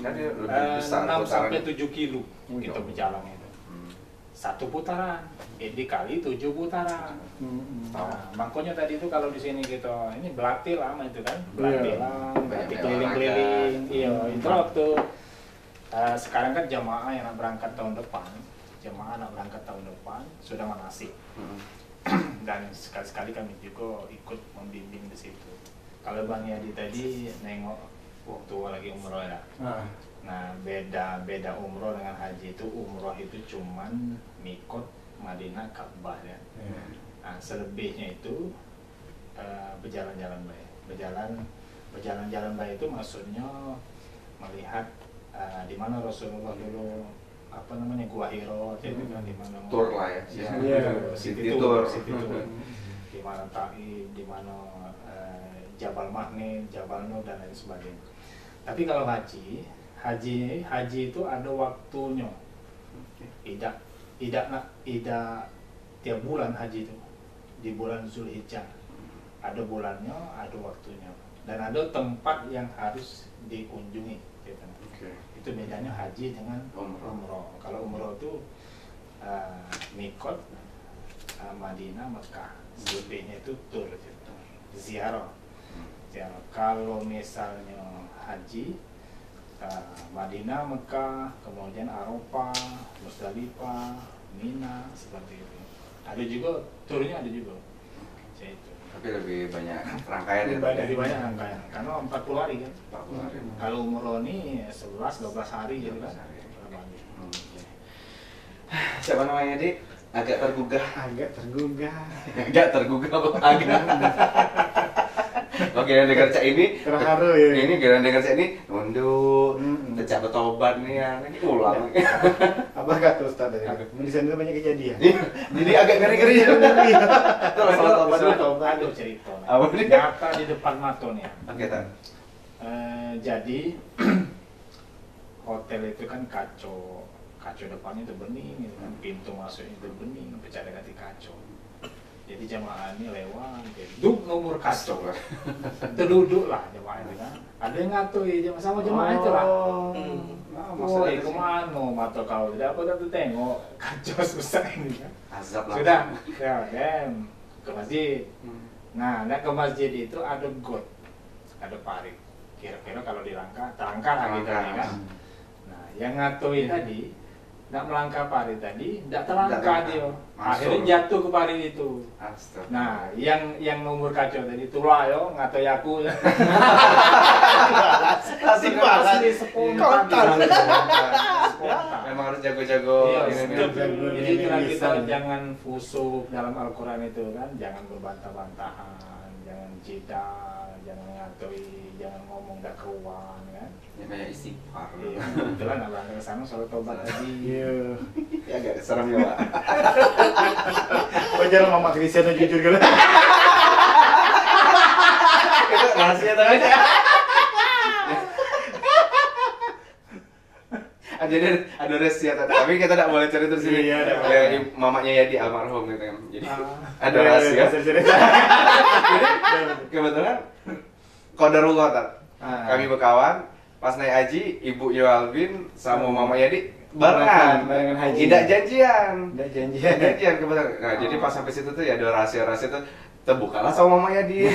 Kan dia lebih besar 6 sampai putarannya. 7 kilo kita berjalan itu. Satu putaran, dikali 7 putaran. Nah, makanya tadi itu kalau di sini kita ini belati lama itu kan, belati keliling-keliling. Iya, itu waktu sekarang kan jamaah yang nak berangkat tahun depan sudah manasik. Dan sekali-sekali kami juga ikut membimbing di situ. Kalau Bang Yadi tadi nengok waktu lagi umroh ya. Nah, beda umroh dengan haji itu. Umroh itu cuman mikot Madinah Ka'bah ya. Nah, selebihnya itu berjalan-jalan baik. Berjalan-jalan baik itu maksudnya melihat di mana Rasulullah dulu Gua Hiro, jadi kan di mana Tour lah ya. City tour. Di mana Taif, di mana Jabal Mahnin, Jabal Nur dan lain sebagainya. Tapi kalau haji itu ada waktunya. Tidak tiap bulan haji itu. Di bulan Zulhijjah ada bulannya, ada waktunya. Dan ada tempat yang harus dikunjungi. Gitu. Itu bedanya haji dengan umroh. Kalau umroh itu mikot Madinah, Mekah. Selebihnya itu tur, gitu. Ziarah. Kalau misalnya haji Madinah, Mekah, kemudian Arafah, Musdalifah, Mina, seperti itu. Ada juga turnya, ada juga. Itu. Tapi lebih banyak rangkaian ya. Lebih banyak rangkaian. Karena 40 hari kan. 40 hari. Kalau umroh ini 11-12 hari gitu kan. Siapa namanya, Dik? Agak tergugah. Agak tergugah. Oke, yang dengar cak ini Terharu ya. Ini giliran dengar cak ini nunduk, cak bertobat nih ya. Ini ulang. Apa kata Ustaz tadi? Di sana banyak kejadian. Jadi agak ngeri-ngeri. Ada cerita. Apa nih? Nyata di depan mata nih. Oke, Tan. Jadi hotel itu kan kaca depannya itu bening, gitu kan. Pintu masuknya itu bening, pecah dekati kaca. Di Jadi jemaah ini lewat, duduk nomor kacau, terduduk lah jemaah itu kan. Ada yang ngatui sama jemaah itu lah. Woi kemana mata kau? Tidak apa tak tengok kacau susah ini kan. Azab lah. Sudah, ya kan ke masjid. Nah, ke masjid itu ada got, ada parit. Kira-kira kalau dilangkah, terangkah lah gitu kan. Nah, yang ngatui tadi, nak melangkah parit tadi, tidak terangkah dia. Akhirnya jatuh ke parit itu. Astaga. Nah, yang nomor kacau tadi tulah yo ngatui aku. Asli spontan. Memang harus jago-jago. Jadi kita jangan fusuk dalam Al-Quran itu kan, jangan berbantah-bantahan, jangan jidal, jangan ngatui, jangan ngomong dak keruan kan. Ya banyak istighfar. Iya, kebetulan abang ke sana soal tobat tadi. Iya. Ya agak serem ya, Pak. Wajar Mama Kristiana jujur kan. Itu rahasia tadi. Ada rahasia tapi kita tidak boleh cerita di sini. Iya, tidak boleh. Mamanya Yadi almarhum gitu kan. Jadi ada rahasia. Jadi, kebetulan qadarullah tak. Kami berkawan, pas naik haji, ibunya Alvin sama Mama Yadi barengan haji. Tidak janjian. Tidak janjian. Kebetulan. Nah, jadi pas sampai situ tuh ya ada rahasia-rahasia tuh terbukalah sama Mama Yadi.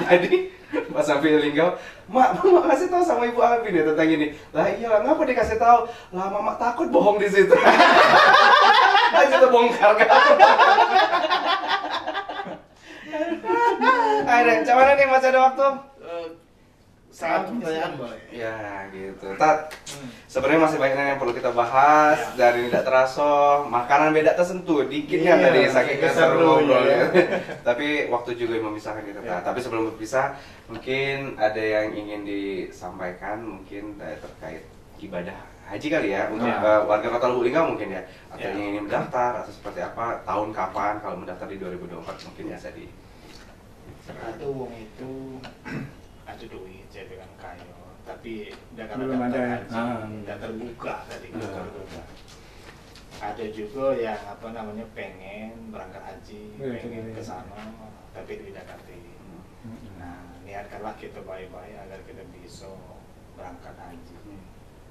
Jadi pas sampai Linggau, Mak kasih tahu sama Ibu Alvin ya tentang ini. Lah iya, ngapa dikasih tahu? Lah Mama takut bohong di situ. Nah, itu bongkar kan. Ayo, cuman nih masih ada waktu. Saat pertanyaan boleh. Ya gitu. Tat, sebenarnya masih banyak yang perlu kita bahas dari tidak terasa. Makanan beda tersentuh, dikit kan tadi saking keseru ngobrol ya. Tapi waktu juga yang memisahkan kita. Tapi sebelum berpisah, mungkin ada yang ingin disampaikan mungkin terkait ibadah haji kali ya untuk warga Kota Lubuk Linggau mungkin ya. Atau yang ingin mendaftar atau seperti apa, tahun kapan kalau mendaftar di 2024 mungkin bisa di. Satu wong itu ada duit saya dengan kayu, tapi Belum ada. tidak terbuka tadi terbuka. Ada juga yang apa namanya pengen berangkat haji, pengen ke sana, tapi tidak ngerti. Nah, niatkanlah kita baik-baik agar kita bisa berangkat haji.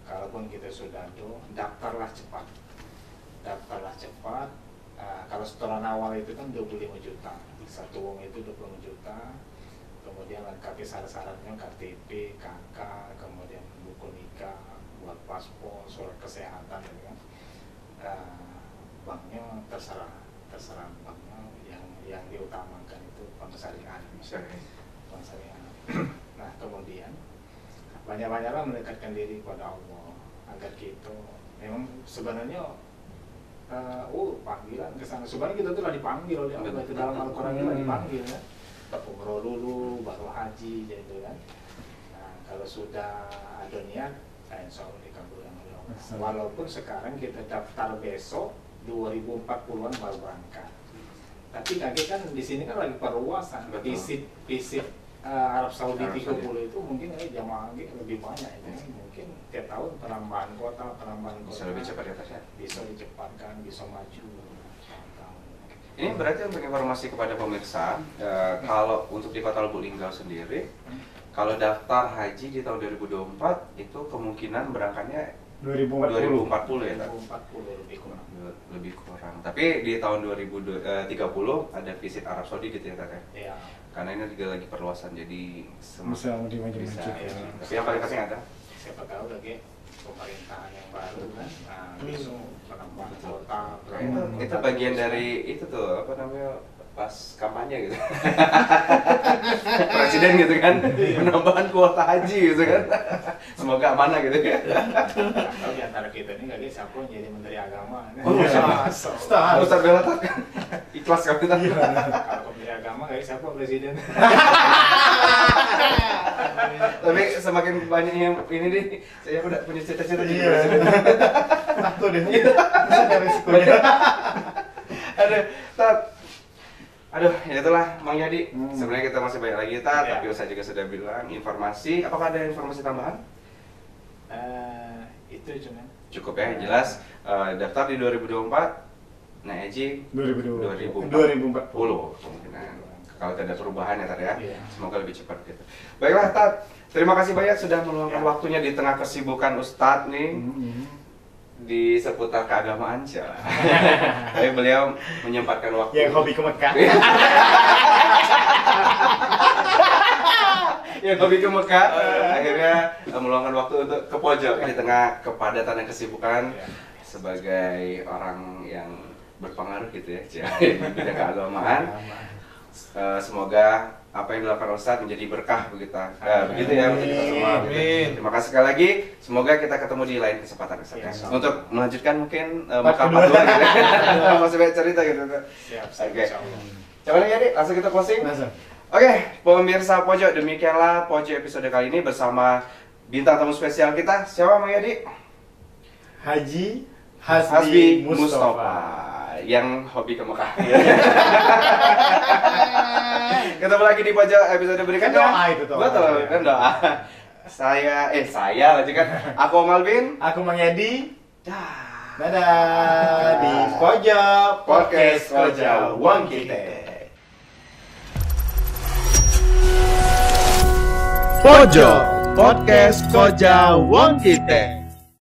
Kalaupun kita sudah ada, daftarlah cepat. Daftarlah cepat. Kalau setoran awal itu kan 25 juta. Satu wong itu 25 juta. Kemudian lengkapi syarat-syaratnya KTP, KK, kemudian buku nikah, buat paspor, surat kesehatan gitu kan. Banknya terserah banknya yang diutamakan itu bank syariah. Bank syariah. Nah, kemudian banyak-banyaklah mendekatkan diri kepada Allah agar kita memang sebenarnya panggilan ke sana. Sebenarnya kita tuh lagi dipanggil oleh Allah itu dalam Al-Quran itu dipanggil kan. Umroh dulu, baru haji gitu kan. Nah, kalau sudah ada niat, insya Allah dikabulkan oleh Allah. Walaupun sekarang kita daftar besok 2040-an baru berangkat. Tapi kaget kan di sini kan lagi perluasan. Visit Arab Saudi 30 itu mungkin jamaah lebih banyak itu. Mungkin tiap tahun penambahan kota Bisa lebih cepat ya Pak ya? Bisa dicepatkan, bisa maju. Ini berarti untuk informasi kepada pemirsa, kalau untuk di Kota Lubuk Linggau sendiri, kalau daftar haji di tahun 2024 itu kemungkinan berangkatnya 2040 ya Pak? 2040 lebih kurang. Lebih kurang. Tapi di tahun 2030 ada visit Arab Saudi gitu ya Pak ya? Iya. Karena ini juga lagi perluasan jadi Bisa dimaju-maju. Tapi yang paling penting ada? Siapa tahu lagi pemerintahan yang baru kan, besok penambahan kota. Itu bagian dari itu tuh apa namanya pas kampanye gitu. Presiden gitu kan, penambahan kuota haji gitu kan. Semoga amanah gitu ya. Kalau di antara kita ini nggak siapa yang jadi menteri agama. Ustaz Bella ikhlas kami tadi. Kalau menteri agama nggak siapa presiden. Tapi semakin banyak yang ini deh, saya udah punya cita-cita jadi Iya. presiden. Takut deh. Bisa ada resikonya. Aduh, ya itulah Mang Yadi. Sebenarnya kita masih banyak lagi tapi Ustaz juga sudah bilang informasi. Apakah ada informasi tambahan? Itu cuman. Cukup ya, jelas daftar di 2024 Nah, Eji 2040 kemungkinan. Kalau tidak ada perubahan ya Tad ya. Iya. Semoga lebih cepat gitu. Baiklah Tad, terima kasih banyak sudah meluangkan waktunya di tengah kesibukan Ustadz nih di seputar keagamaan sih. Tapi beliau menyempatkan waktu. yang hobi ke Mekah. Yang hobi ke Mekah, akhirnya meluangkan waktu untuk ke pojok di tengah kepadatan dan kesibukan sebagai orang yang berpengaruh gitu ya di bidang keagamaan. Semoga apa yang dilakukan Ustadz menjadi berkah begitu ya untuk kita semua. Terima kasih sekali lagi. Semoga kita ketemu di lain kesempatan Ustadz. Untuk melanjutkan mungkin Mekah part 2 gitu. Masih banyak cerita gitu. Oke. Coba lagi Dik, langsung kita closing. Oke, pemirsa Pojok, demikianlah Pojok episode kali ini bersama bintang tamu spesial kita. Siapa Mang Yadi? Haji Hasbi Mustafa yang hobi ke Mekah. Ketemu lagi di Pojok episode berikutnya. Kan doa itu tuh. Betul, kan doa. Saya lanjutkan. Aku Om Alvin. Aku Mang Yadi. Dadah di Pojok Podcast Koja Wong Kita. Pojok Podcast Koja Wong Kita.